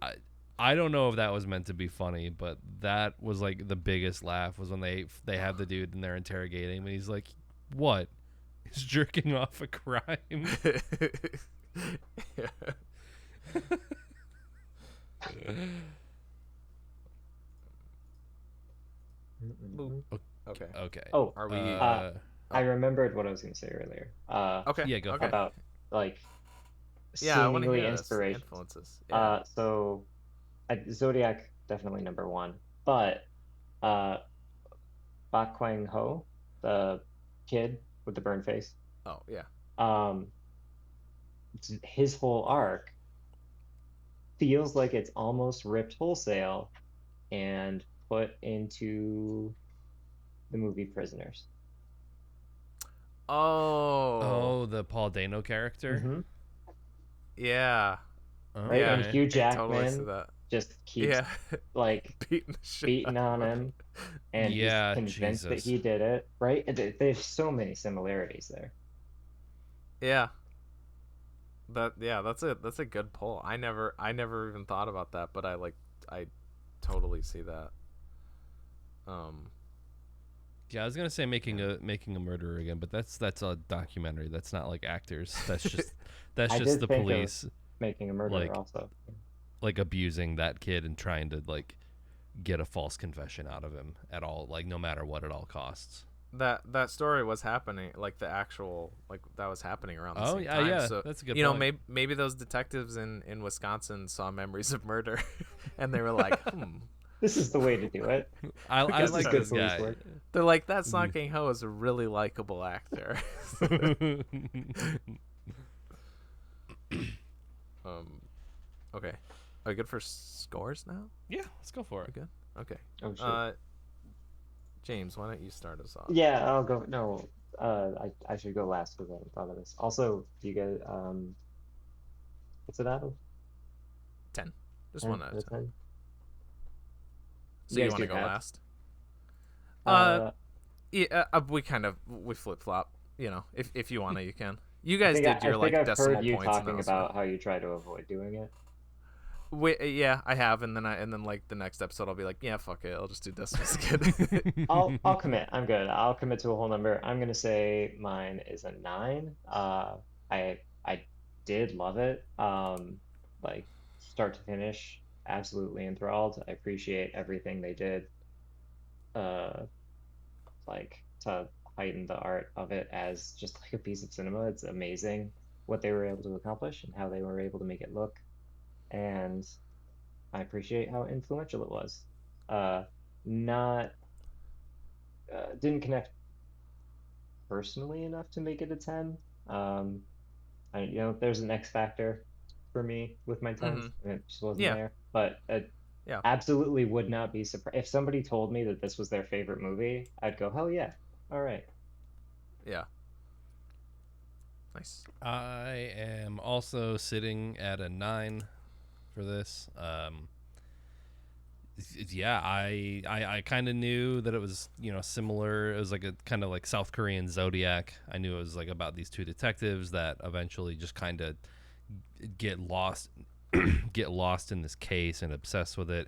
I don't know if that was meant to be funny, but that was like the biggest laugh was when they have the dude and they're interrogating him and he's like, what? He's jerking off a crime. Yeah. Okay. Oh, Are we? I remembered what I was going to say earlier. Okay. Yeah, go. About like I want to seemingly hear inspiration. Influences. So Zodiac definitely number one, but Bak Kwang-ho, the kid with the burn face. Oh yeah. His whole arc feels like it's almost ripped wholesale and put into the movie Prisoners. Oh, the Paul Dano character. Mm-hmm. Yeah. Right, yeah, and Hugh Jackman totally see that. just keeps like beating on him, and he's convinced that he did it. Right, there's so many similarities there. Yeah. That's a good pull. I never even thought about that, but I totally see that. Yeah, I was gonna say making a murderer again, but that's a documentary. That's not like actors. That's just just the police making a murderer also. Like abusing that kid and trying to like get a false confession out of him at all, like no matter what, at all costs. That story was happening, like the actual that was happening around the same time. Yeah, so that's a good point. maybe those detectives in Wisconsin saw Memories of Murder, and they were like, this is the way to do it. I like this guy. Work. They're like, that Song Kang-ho is a really likable actor. Okay. Are we good for scores now? Yeah, let's go for it. Good. Okay. Oh, sure. James, why don't you start us off? Yeah, I'll go. No, I should go last because I haven't thought of this. Also, do you guys what's it out of? 10. Just 1 out of 10. So you you want to go have? last? We flip flop. If you want to, you can. You guys did your I've decimal heard you points. talking about how you try to avoid doing it. Yeah, I have, and then like the next episode, I'll be like, yeah, fuck it, I'll just do decimals again. I'll commit. I'm good. I'll commit to a whole number. I'm gonna say mine is a 9. I did love it. Like start to finish, absolutely enthralled. I appreciate everything they did. Like to heighten the art of it as just like a piece of cinema. It's amazing what they were able to accomplish and how they were able to make it look. And I appreciate how influential it was. Didn't connect personally enough to make it a 10. There's an X factor for me with my 10s, and it just wasn't there. But absolutely would not be surprised if somebody told me that this was their favorite movie. I'd go, hell yeah, all right. Yeah. Nice. I am also sitting at a 9 for this. I kind of knew that it was similar. It was like a kind of like South Korean Zodiac. I knew it was like about these two detectives that eventually just kind of get lost in this case and obsessed with it.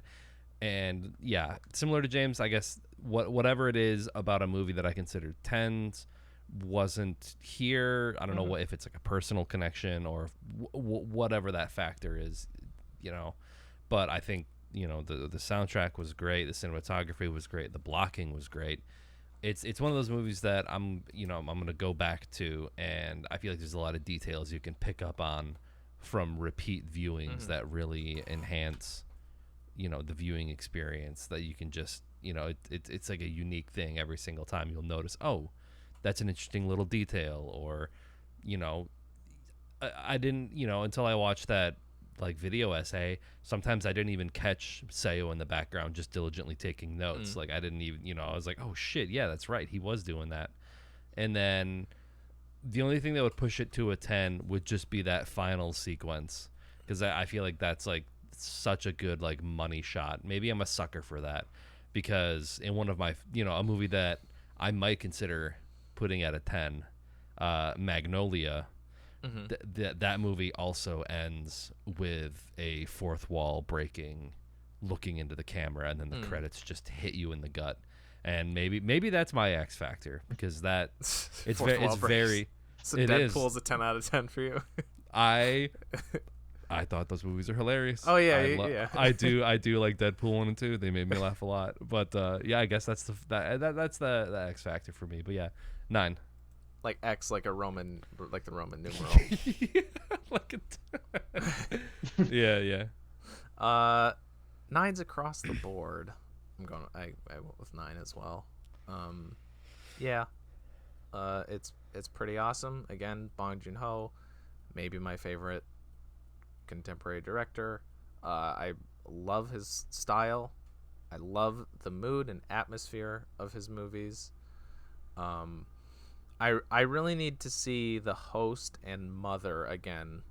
And yeah, similar to James, I guess whatever it is about a movie that I consider 10s wasn't here. I don't know if it's like a personal connection or whatever that factor is. you know. But I think, you know, the soundtrack was great, the cinematography was great, the blocking was great. It's one of those movies that I'm going to go back to, and I feel like there's a lot of details you can pick up on from repeat viewings that really enhance, you know, the viewing experience, that you can just, you know, it's like a unique thing every single time. You'll notice, oh, that's an interesting little detail, or, you know, I didn't, you know, until I watched that like video essay, sometimes I didn't even catch Seo in the background just diligently taking notes. Like I didn't even, you know, I was like, oh shit, yeah, that's right, he was doing that. And then the only thing that would push it to a 10 would just be that final sequence, because I feel like that's like such a good like money shot. Maybe I'm a sucker for that, because in one of my, you know, a movie that I might consider putting at a 10, Magnolia, that movie also ends with a fourth wall breaking, looking into the camera, and then the credits just hit you in the gut. And maybe that's my X factor, because that it's very So it Deadpool's a 10 out of 10 for you. I thought those movies are hilarious. Oh yeah, yeah. I do like Deadpool 1 and 2. They made me laugh a lot. But yeah, I guess that's that's the X factor for me. But yeah, 9. Like X, like a Roman, like the Roman numeral. Yeah. 9's across the board. I went with 9 as well. Yeah. It's pretty awesome. Again, Bong Joon-ho, maybe my favorite contemporary director. I love his style. I love the mood and atmosphere of his movies. I really need to see The Host and Mother again,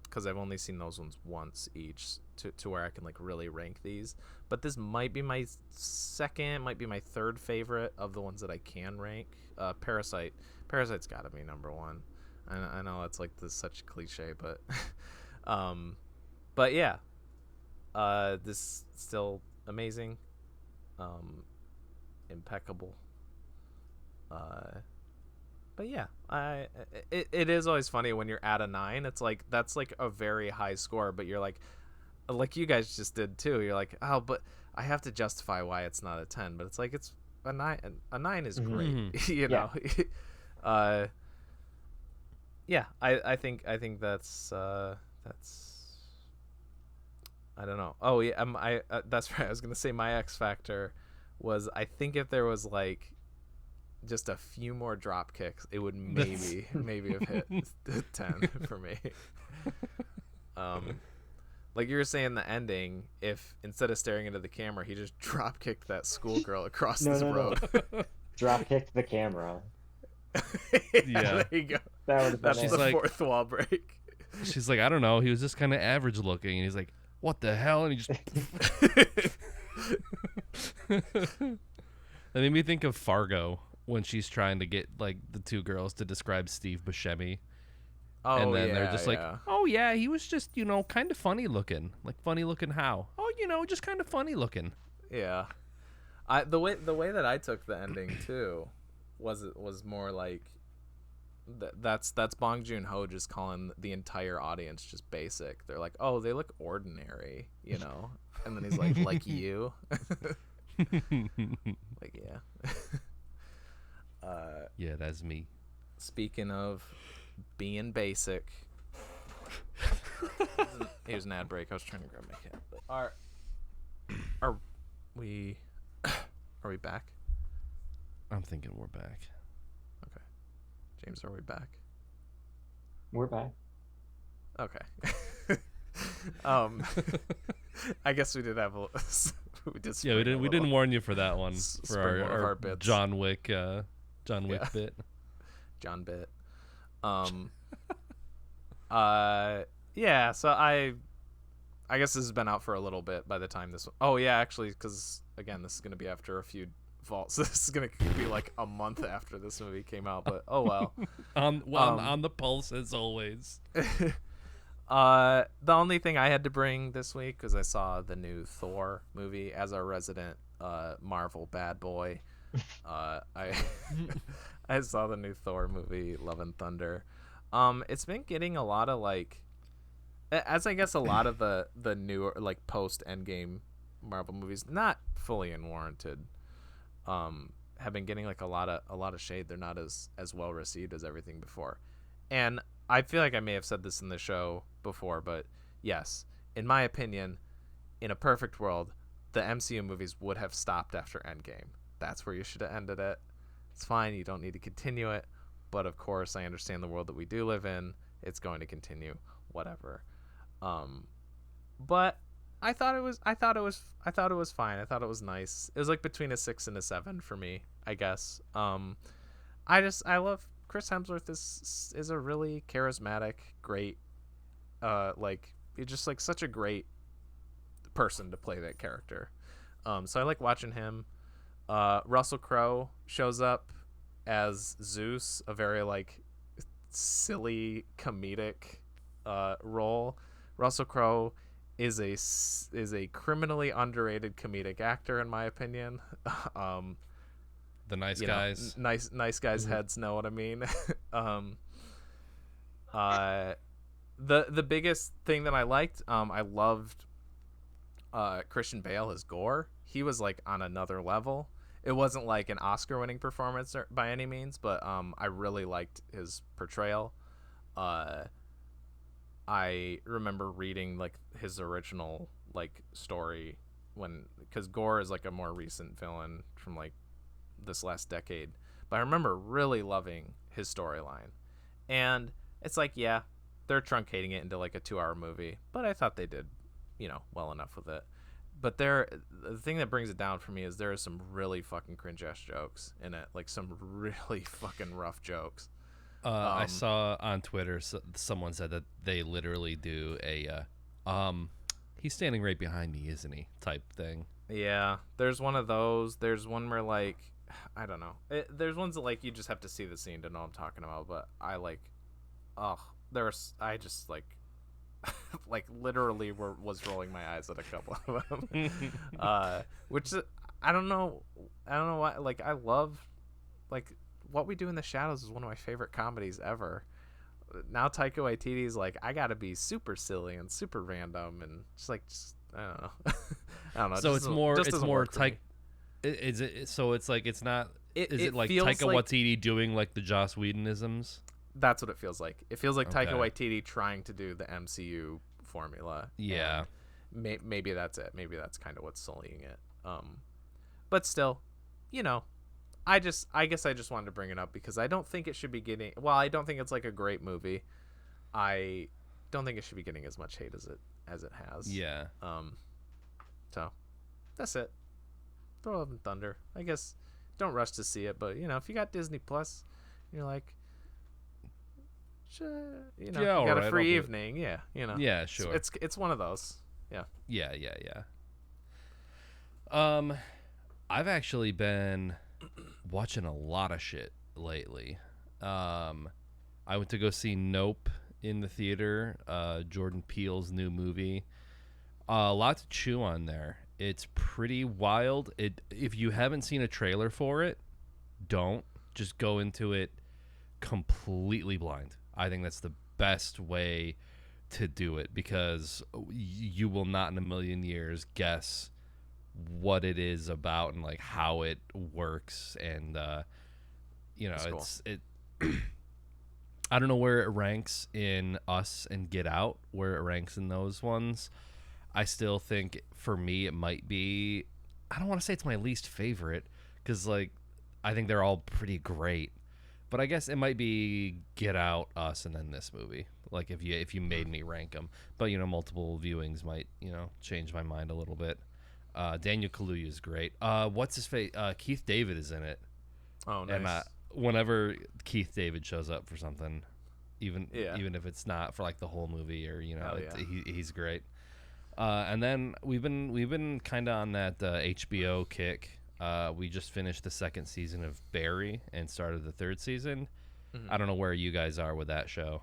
because I've only seen those ones once each, to where I can like really rank these. But this might be my second, might be my third favorite of the ones that I can rank. Parasite's got to be number 1. I know it's like such cliche, but but yeah, this still amazing, impeccable. But yeah, it is always funny when you're at a 9. It's like that's like a very high score, but you're like you guys just did too. You're like, oh, but I have to justify why it's not a 10. But it's like it's a 9. A 9 is great, you know. Yeah, I think that's I don't know. Oh yeah, that's right. I was gonna say my X factor was, I think if there was like just a few more drop kicks, it would maybe have hit 10 for me. Like you were saying, the ending, if instead of staring into the camera, he just drop kicked that schoolgirl across this road. Drop kicked the camera. Yeah, there you go. That's the like, fourth wall break. She's like, I don't know, he was just kind of average looking, and he's like, what the hell? And he just that made me think of Fargo, when she's trying to get like the two girls to describe Steve Buscemi. Oh, and then yeah, they're just like, oh yeah, he was just, you know, kind of funny looking. Like, funny looking how? Oh, you know, just kind of funny looking. Yeah. The way that I took the ending too was more like that's Bong Joon-ho just calling the entire audience just basic. They're like, oh, they look ordinary, you know. And then he's like you. Like, yeah. Yeah, that's me. Speaking of being basic, here's an ad break. I was trying to grab my cat. Are we back? I'm thinking we're back. Okay, James, are we back? We're back. Okay. I guess we did have a. We didn't warn you for that one, for our bits. John Wick bit. John bit. Yeah, so I guess this has been out for a little bit by the time this one. Oh yeah, actually, because again, this is gonna be after a few vaults. This is gonna be like a month after this movie came out, but oh well. On the pulse as always. The only thing I had to bring this week, because I saw the new Thor movie as our resident Marvel bad boy. I saw the new Thor movie, Love and Thunder. It's been getting a lot of like as I guess a lot of the newer like post Endgame Marvel movies, not fully unwarranted, have been getting like a lot of shade. They're not as well received as everything before, and I feel like I may have said this in the show before, but yes, in my opinion, in a perfect world, the MCU movies would have stopped after Endgame. That's where you should have ended it. It's fine, you don't need to continue it, but of course I understand the world that we do live in. It's going to continue, whatever. But I thought it was fine. I thought it was nice. It was like between a 6 and a 7 for me, I guess. I love Chris Hemsworth is a really charismatic, great, like he's just like such a great person to play that character. So I like watching him. Russell Crowe shows up as Zeus, a very like silly comedic role. Russell Crowe is a criminally underrated comedic actor in my opinion. The nice guys. Nice guys heads know what I mean. The biggest thing that I liked, I loved Christian Bale as Gore. He was like on another level. It wasn't like an Oscar-winning performance by any means, but I really liked his portrayal. I remember reading like his original like story because Gore is like a more recent villain from like this last decade, but I remember really loving his storyline. And it's like, yeah, they're truncating it into like a 2-hour movie, but I thought they did, well enough with it. But the thing that brings it down for me is there are some really fucking cringe-ass jokes in it, like some really fucking rough jokes. I saw on Twitter someone said that they literally do a he's standing right behind me, isn't he, type thing. Yeah, there's one of those. There's one where like I don't know. There's ones that like you just have to see the scene to know what I'm talking about. But I like, I just like like literally was rolling my eyes at a couple of them. Which I don't know why. Like I love like What We Do in the Shadows is one of my favorite comedies ever. Now Taika Waititi's like, I gotta be super silly and super random and just I don't know. I don't know. So it's more Taika. Is it? So it's like it's not. Is it like Taika Waititi doing like the Joss Whedon-isms? That's what it feels like. It feels like Taika Waititi trying to do the MCU formula. Yeah. Maybe that's it. Maybe that's kind of what's sullying it. But still, I guess I just wanted to bring it up because I don't think it should be getting. Well, I don't think it's like a great movie. I don't think it should be getting as much hate as it has. Yeah. So that's it. Throw Love and Thunder. I guess don't rush to see it, but if you got Disney Plus, you're like, you got a free evening. Yeah, Yeah, sure. It's one of those. Yeah. Yeah. I've actually been watching a lot of shit lately. I went to go see Nope in the theater, Jordan Peele's new movie. A lot to chew on there. It's pretty wild. If you haven't seen a trailer for it, don't. Just go into it completely blind. I think that's the best way to do it because you will not in a million years guess what it is about and like how it works and it's cool. I don't know where it ranks in Us and Get Out, where it ranks in those ones. I still think for me it might be, I don't want to say it's my least favorite because like I think they're all pretty great, but I guess it might be Get Out, Us, and then this movie. Like if you made me rank them, but multiple viewings might change my mind a little bit. Daniel Kaluuya is great. What's his face? Keith David is in it. Oh, nice. And whenever Keith David shows up for something, even if it's not for like the whole movie or he's great. And then we've been kind of on that HBO kick. We just finished the 2nd season of Barry and started the 3rd season. Mm-hmm. I don't know where you guys are with that show.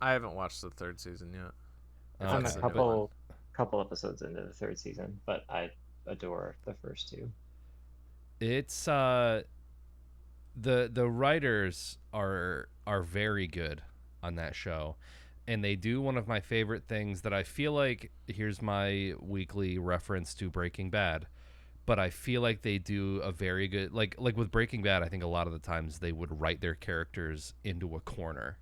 I haven't watched the 3rd season yet. I'm a couple episodes into the 3rd season, but I adore the first 2. It's the writers are very good on that show, and they do one of my favorite things that I feel like, here's my weekly reference to Breaking Bad, but I feel like they do a very good, like with Breaking Bad, I think a lot of the times they would write their characters into a corner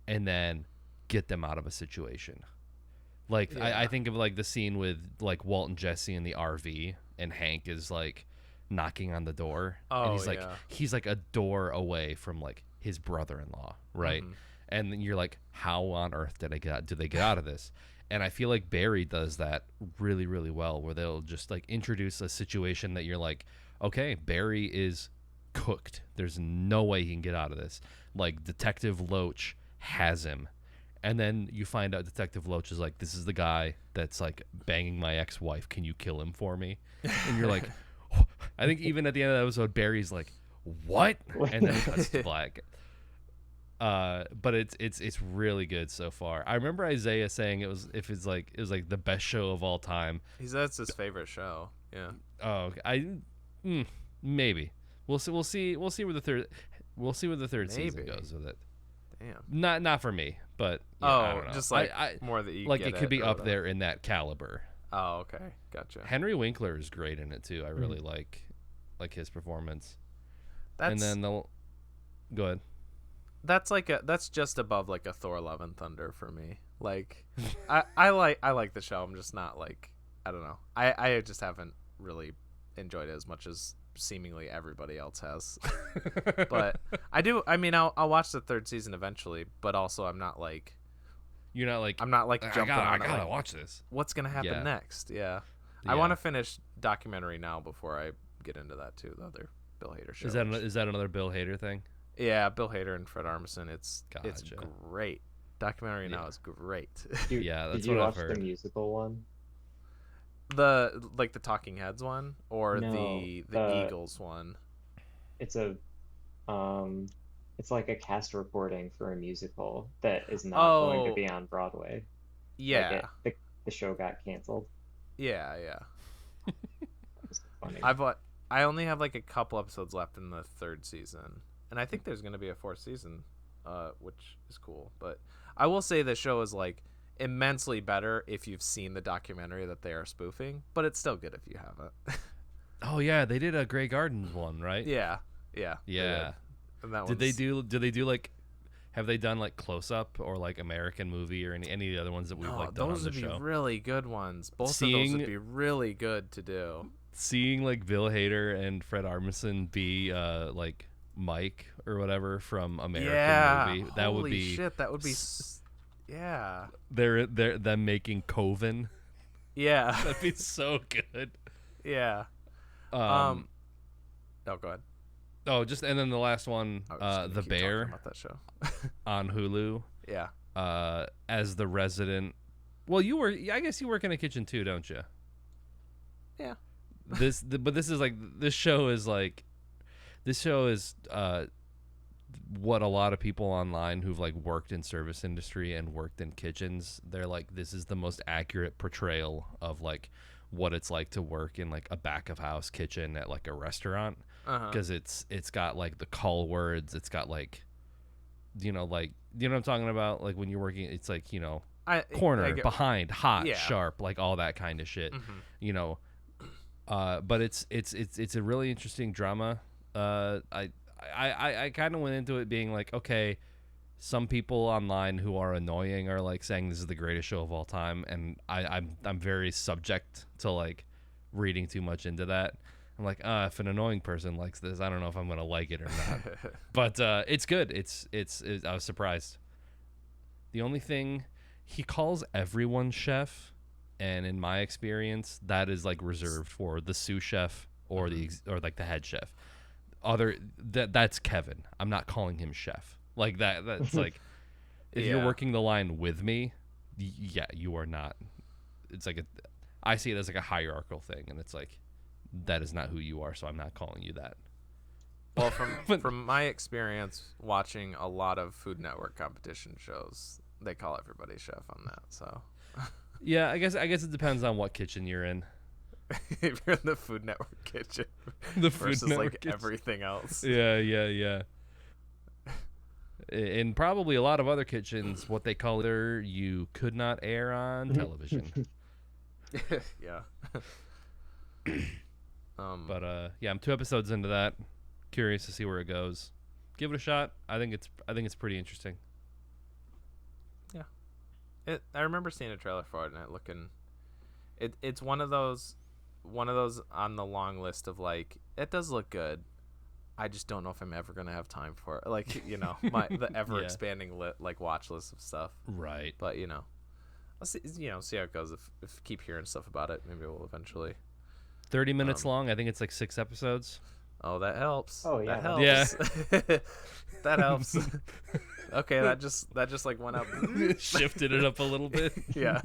and then get them out of a situation. Like, I think of like the scene with like Walt and Jesse in the RV, and Hank is like knocking on the door, and he's like a door away from like his brother-in-law, right? Mm-hmm. And then you're like, how on earth did they get out of this? And I feel like Barry does that really, really well, where they'll just like introduce a situation that you're like, okay, Barry is cooked. There's no way he can get out of this. Like, Detective Loach has him. And then you find out Detective Loach is like, this is the guy that's like banging my ex-wife. Can you kill him for me? And you're like, oh. I think even at the end of the episode, Barry's like, what? And then it cuts to black. But it's really good so far. I remember Isaiah saying it was like the best show of all time. He said it's his favorite show. Yeah. Oh, maybe we'll see where the third season goes with it. Damn. Not for me, but I don't know. Just like more that you like get it could be up there in that caliber. Oh, okay, gotcha. Henry Winkler is great in it too. I really like his performance. That's, and then go ahead. That's just above like a Thor: Love and Thunder for me. Like, I like the show. I'm just not like, I don't know. I just haven't really enjoyed it as much as seemingly everybody else has. But I do. I mean, I'll watch the third season eventually. But also, I'm not like. You're not like. I'm not like jumping on. I gotta watch this. What's gonna happen next? Yeah. I want to finish documentary now before I get into that too. The other Bill Hader show. Is that another Bill Hader thing? Yeah, Bill Hader and Fred Armisen. It's great. Documentary now is great. That's did you what watch I've heard. The musical one? The Talking Heads one, or No, the Eagles one? It's it's like a cast recording for a musical that is not going to be on Broadway. Yeah, like the show got canceled. Yeah. It's funny. I only have like a couple episodes left in the third season, and I think there's going to be a fourth season, which is cool. But I will say the show is like immensely better if you've seen the documentary that they are spoofing, but it's still good if you haven't. Oh yeah, they did a Grey Gardens one, right? Yeah. And that did they do like, have they done like Close Up or like American Movie or any of the other ones that we've like done on the show? Those would be really good ones. Both of those would be really good to do. Seeing like Bill Hader and Fred Armisen be like Mike or whatever from American Movie, that would be shit. That would be yeah. They're them making Coven. Yeah, that'd be so good. Yeah. Go ahead. Oh, and then the last one, The Bear, about that show. on Hulu. Yeah. As the resident. Well, I guess you work in a kitchen too, don't you? Yeah. But this show is what a lot of people online who've like worked in service industry and worked in kitchens, they're like, this is the most accurate portrayal of like what it's like to work in like a back of house kitchen at like a restaurant, because it's got like the call words, it's got like, what I'm talking about, like when you're working, it's like, corner, behind, hot, sharp, like all that kind of shit. But it's a really interesting drama. I kind of went into it being like, okay, some people online who are annoying are like saying this is the greatest show of all time, and I'm very subject to like reading too much into that. I'm like, if an annoying person likes this, I don't know if I'm gonna like it or not. But it's good. It's I was surprised. The only thing, he calls everyone chef, and in my experience, that is like reserved for the sous chef or or like the head chef. That's Kevin. I'm not calling him chef. Like that's like, if you're working the line with me, you are not. It's like I see it as like a hierarchical thing, and it's like, that is not who you are, so I'm not calling you that. Well, from my experience watching a lot of Food Network competition shows, they call everybody chef on that. So yeah, I guess it depends on what kitchen you're in. If you're in the Food Network kitchen, the Food versus Network like kitchen. Everything else. Yeah. In probably a lot of other kitchens, what they call it, you could not air on television. Yeah. But yeah, I'm 2 episodes into that. Curious to see where it goes. Give it a shot. I think it's pretty interesting. Yeah. I remember seeing a trailer for it and it looking. It's one of those on the long list of like, it does look good. I just don't know if I'm ever gonna have time for it. Like, you know, the ever expanding like watch list of stuff. Right. But you know, let's see how it goes. If keep hearing stuff about it, maybe we'll eventually. 30 minutes long. I think it's like 6 episodes. Oh, that helps. Oh yeah, that helps. Yeah. That helps. Okay, that just like went up. Shifted it up a little bit. Yeah.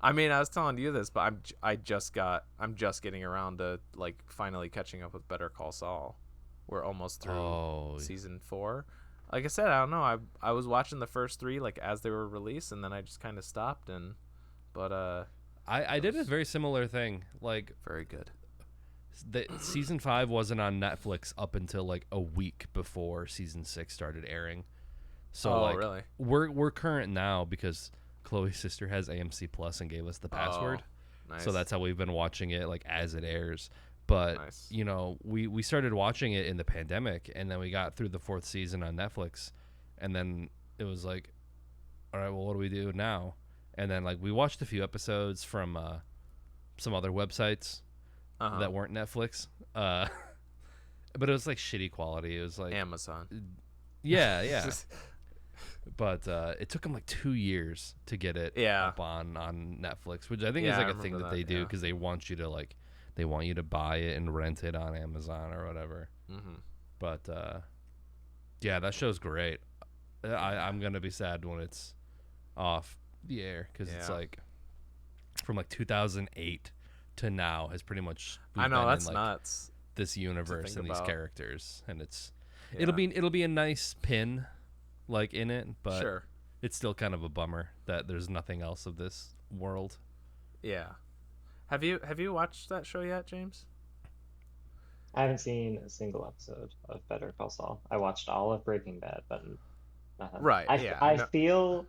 I mean, I was telling you this, but I'm just getting around to like finally catching up with Better Call Saul. We're almost through season 4. Like I said, I don't know. I was watching the first 3 like as they were released, and then I just kind of stopped. I did a very similar thing. Like, very good. The season 5 wasn't on Netflix up until like a week before season 6 started airing. So really? We're current now because Chloe's sister has AMC Plus and gave us the password. Nice. So that's how we've been watching it like as it airs. But you know, we started watching it in the pandemic, and then we got through the 4th season on Netflix, and then it was like, all right, well, what do we do now? And then like we watched a few episodes from some other websites that weren't Netflix, but it was like shitty quality. It was like Amazon. Yeah. But it took them like 2 years to get it up on Netflix, which I think is like a thing that they do because they want you to buy it and rent it on Amazon or whatever. Mm-hmm. But yeah, that show's great. I'm gonna be sad when it's off the air because it's like from like 2008 to now has pretty much. I know that's in, like, nuts. This universe and these about. Characters, and it'll be a nice pin. Like in it, but it's still kind of a bummer that there's nothing else of this world. Yeah. Have you watched that show yet, James? I haven't seen a single episode of Better Call Saul. I watched all of Breaking Bad, but nothing. Right. I feel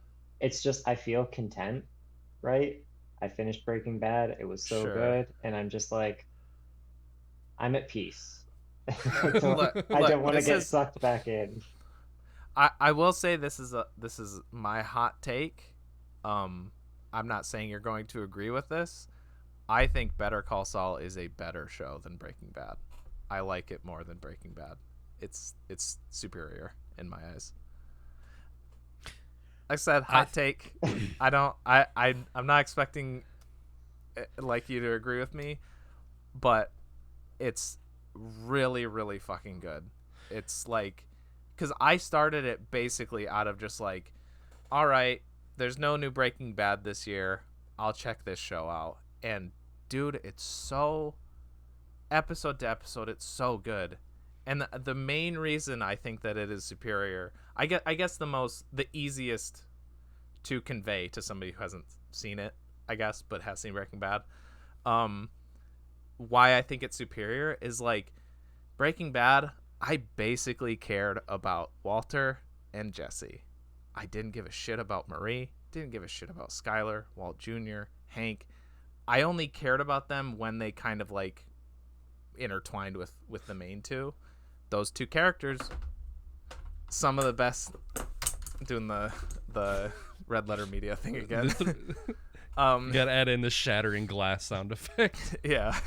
I feel content, right? I finished Breaking Bad. It was so good, and I'm just like, I'm at peace. I don't want to get sucked back in. I will say this is my hot take. I'm not saying you're going to agree with this. I think Better Call Saul is a better show than Breaking Bad. I like it more than Breaking Bad. It's superior in my eyes. Like I said, hot take. I'm not expecting like you to agree with me, but it's really, really fucking good. It's like, because I started it basically out of just like, all right, there's no new Breaking Bad this year. I'll check this show out. And dude, it's so episode to episode, it's so good. And the main reason I think that it is superior, I guess the easiest to convey to somebody who hasn't seen it, I guess, but has seen Breaking Bad, why I think it's superior is like Breaking Bad, I basically cared about Walter and Jesse. I didn't give a shit about Marie, didn't give a shit about Skyler, Walt Jr., Hank. I only cared about them when they kind of like intertwined with the main two. Those two characters, some of the best. Doing the red letter media thing again. You gotta add in the shattering glass sound effect. Yeah.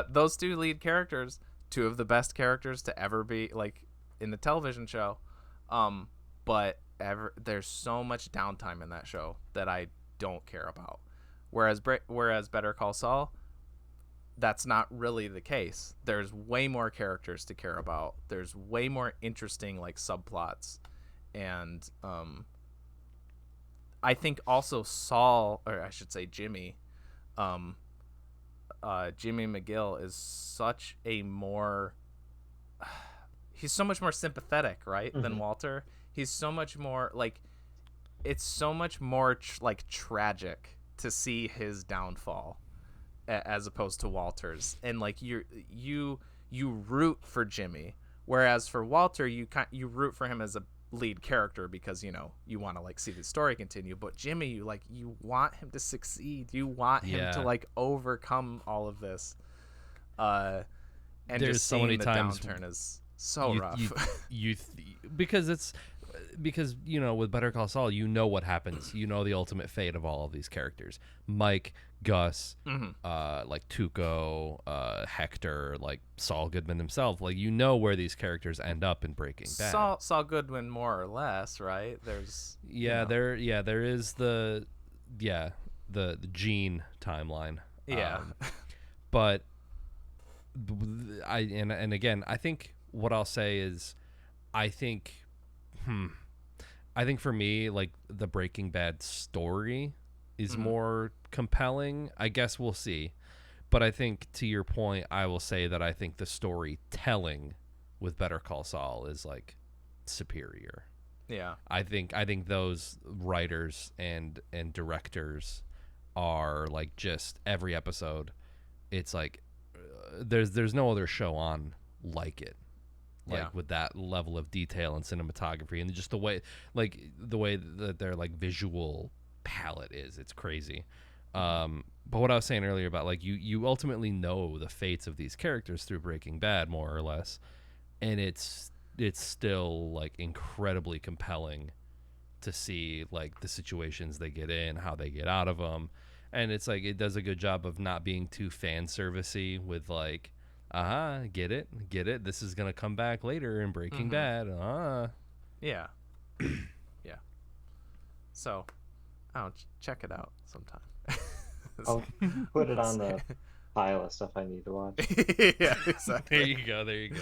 Those two lead characters, two of the best characters to ever be like in the television show. But there's so much downtime in that show that I don't care about. Whereas Better Call Saul, that's not really the case. There's way more characters to care about. There's way more interesting like subplots. And I think also Saul, or I should say Jimmy, Jimmy McGill is such a more, he's so much more sympathetic, right, than Walter. He's so much more like, it's so much more like tragic to see his downfall as opposed to Walter's, and like you root for Jimmy, Whereas for Walter, you root for him as a lead character because you want to like see the story continue. But Jimmy, you want him to succeed. You want him to like overcome all of this. And There's just so seeing many the times downturn is so rough. Because with Better Call Saul, what happens. You know the ultimate fate of all of these characters: Mike, Gus, like Tuco, Hector, like Saul Goodman himself. Like where these characters end up in Breaking Bad. Saul Goodman, more or less, right? There's there is the Gene timeline. Yeah, but again, I think what I'll say is, I think for me, like, the Breaking Bad story is more compelling. I guess we'll see. But I think, to your point, I will say that I think the storytelling with Better Call Saul is, like, superior. Yeah. I think those writers and directors are, like, just every episode, it's like there's no other show on like it. Like with that level of detail and cinematography and just the way that their like visual palette is, it's crazy. But what I was saying earlier about like you ultimately know the fates of these characters through Breaking Bad, more or less, and it's still like incredibly compelling to see like the situations they get in, how they get out of them, and it's like it does a good job of not being too fan servicey with like, get it. This is gonna come back later in Breaking Bad. Yeah. Yeah. So, check it out sometime. I'll put it on the pile of stuff I need to watch. Yeah, exactly. There you go.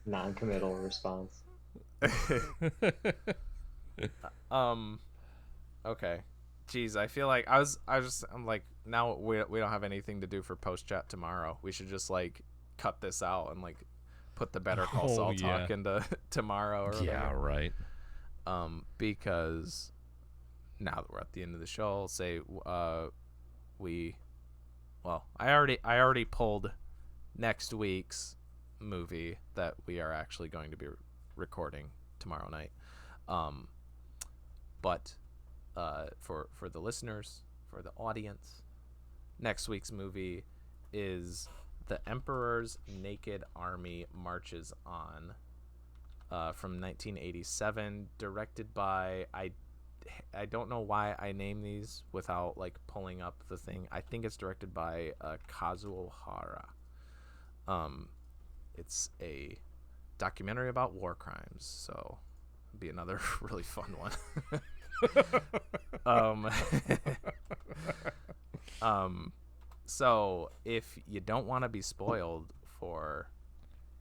Non-committal response. Okay. Jeez, I feel like I'm like, now we don't have anything to do for post chat tomorrow. We should just like cut this out and like put the Better Call Saul talk into tomorrow or whatever. Yeah, right. Because now that we're at the end of the show, I'll say I already pulled next week's movie that we are actually going to be recording tomorrow night. But for the listeners, for the audience, next week's movie is The Emperor's Naked Army Marches On, from 1987, directed by I don't know why I name these without like pulling up the thing. I think it's directed by Kazuo Hara. It's a documentary about war crimes, so it'll be another really fun one. So if you don't want to be spoiled for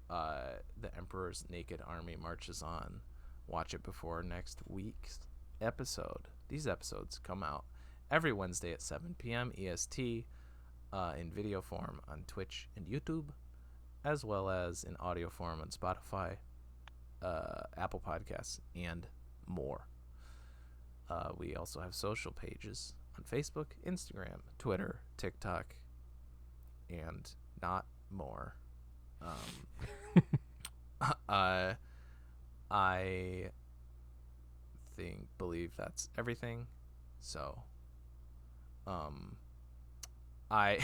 The Emperor's Naked Army Marches On, watch it before next week's episode. These episodes come out every Wednesday at 7 p.m. EST in video form on Twitch and YouTube, as well as in audio form on Spotify, Apple Podcasts, and more. We also have social pages on Facebook, Instagram, Twitter, TikTok, and not more. I believe that's everything. So, I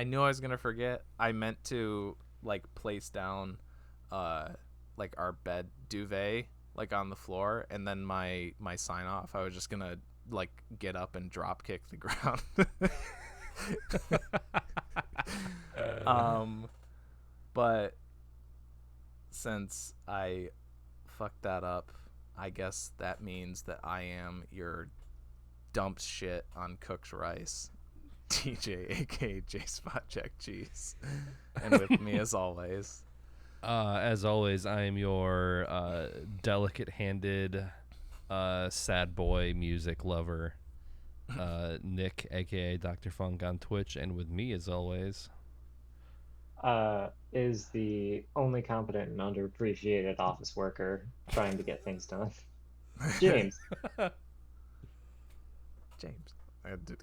knew I was gonna forget. I meant to like place down, like our bed duvet like on the floor, and then my sign off, I was just gonna like get up and drop kick the ground. But since I fucked that up, I guess that means that I am your dump shit on cooked rice, TJ, aka J Spot Jack Cheese, and with me as always, I am your delicate-handed, sad boy music lover, Nick, aka Dr. Funk on Twitch, and with me as always, is the only competent and underappreciated office worker trying to get things done, James. James. I had to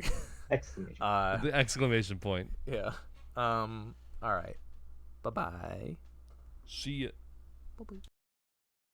Exclamation. the exclamation point. Yeah. All right. Bye-bye. See ya. Bye-bye.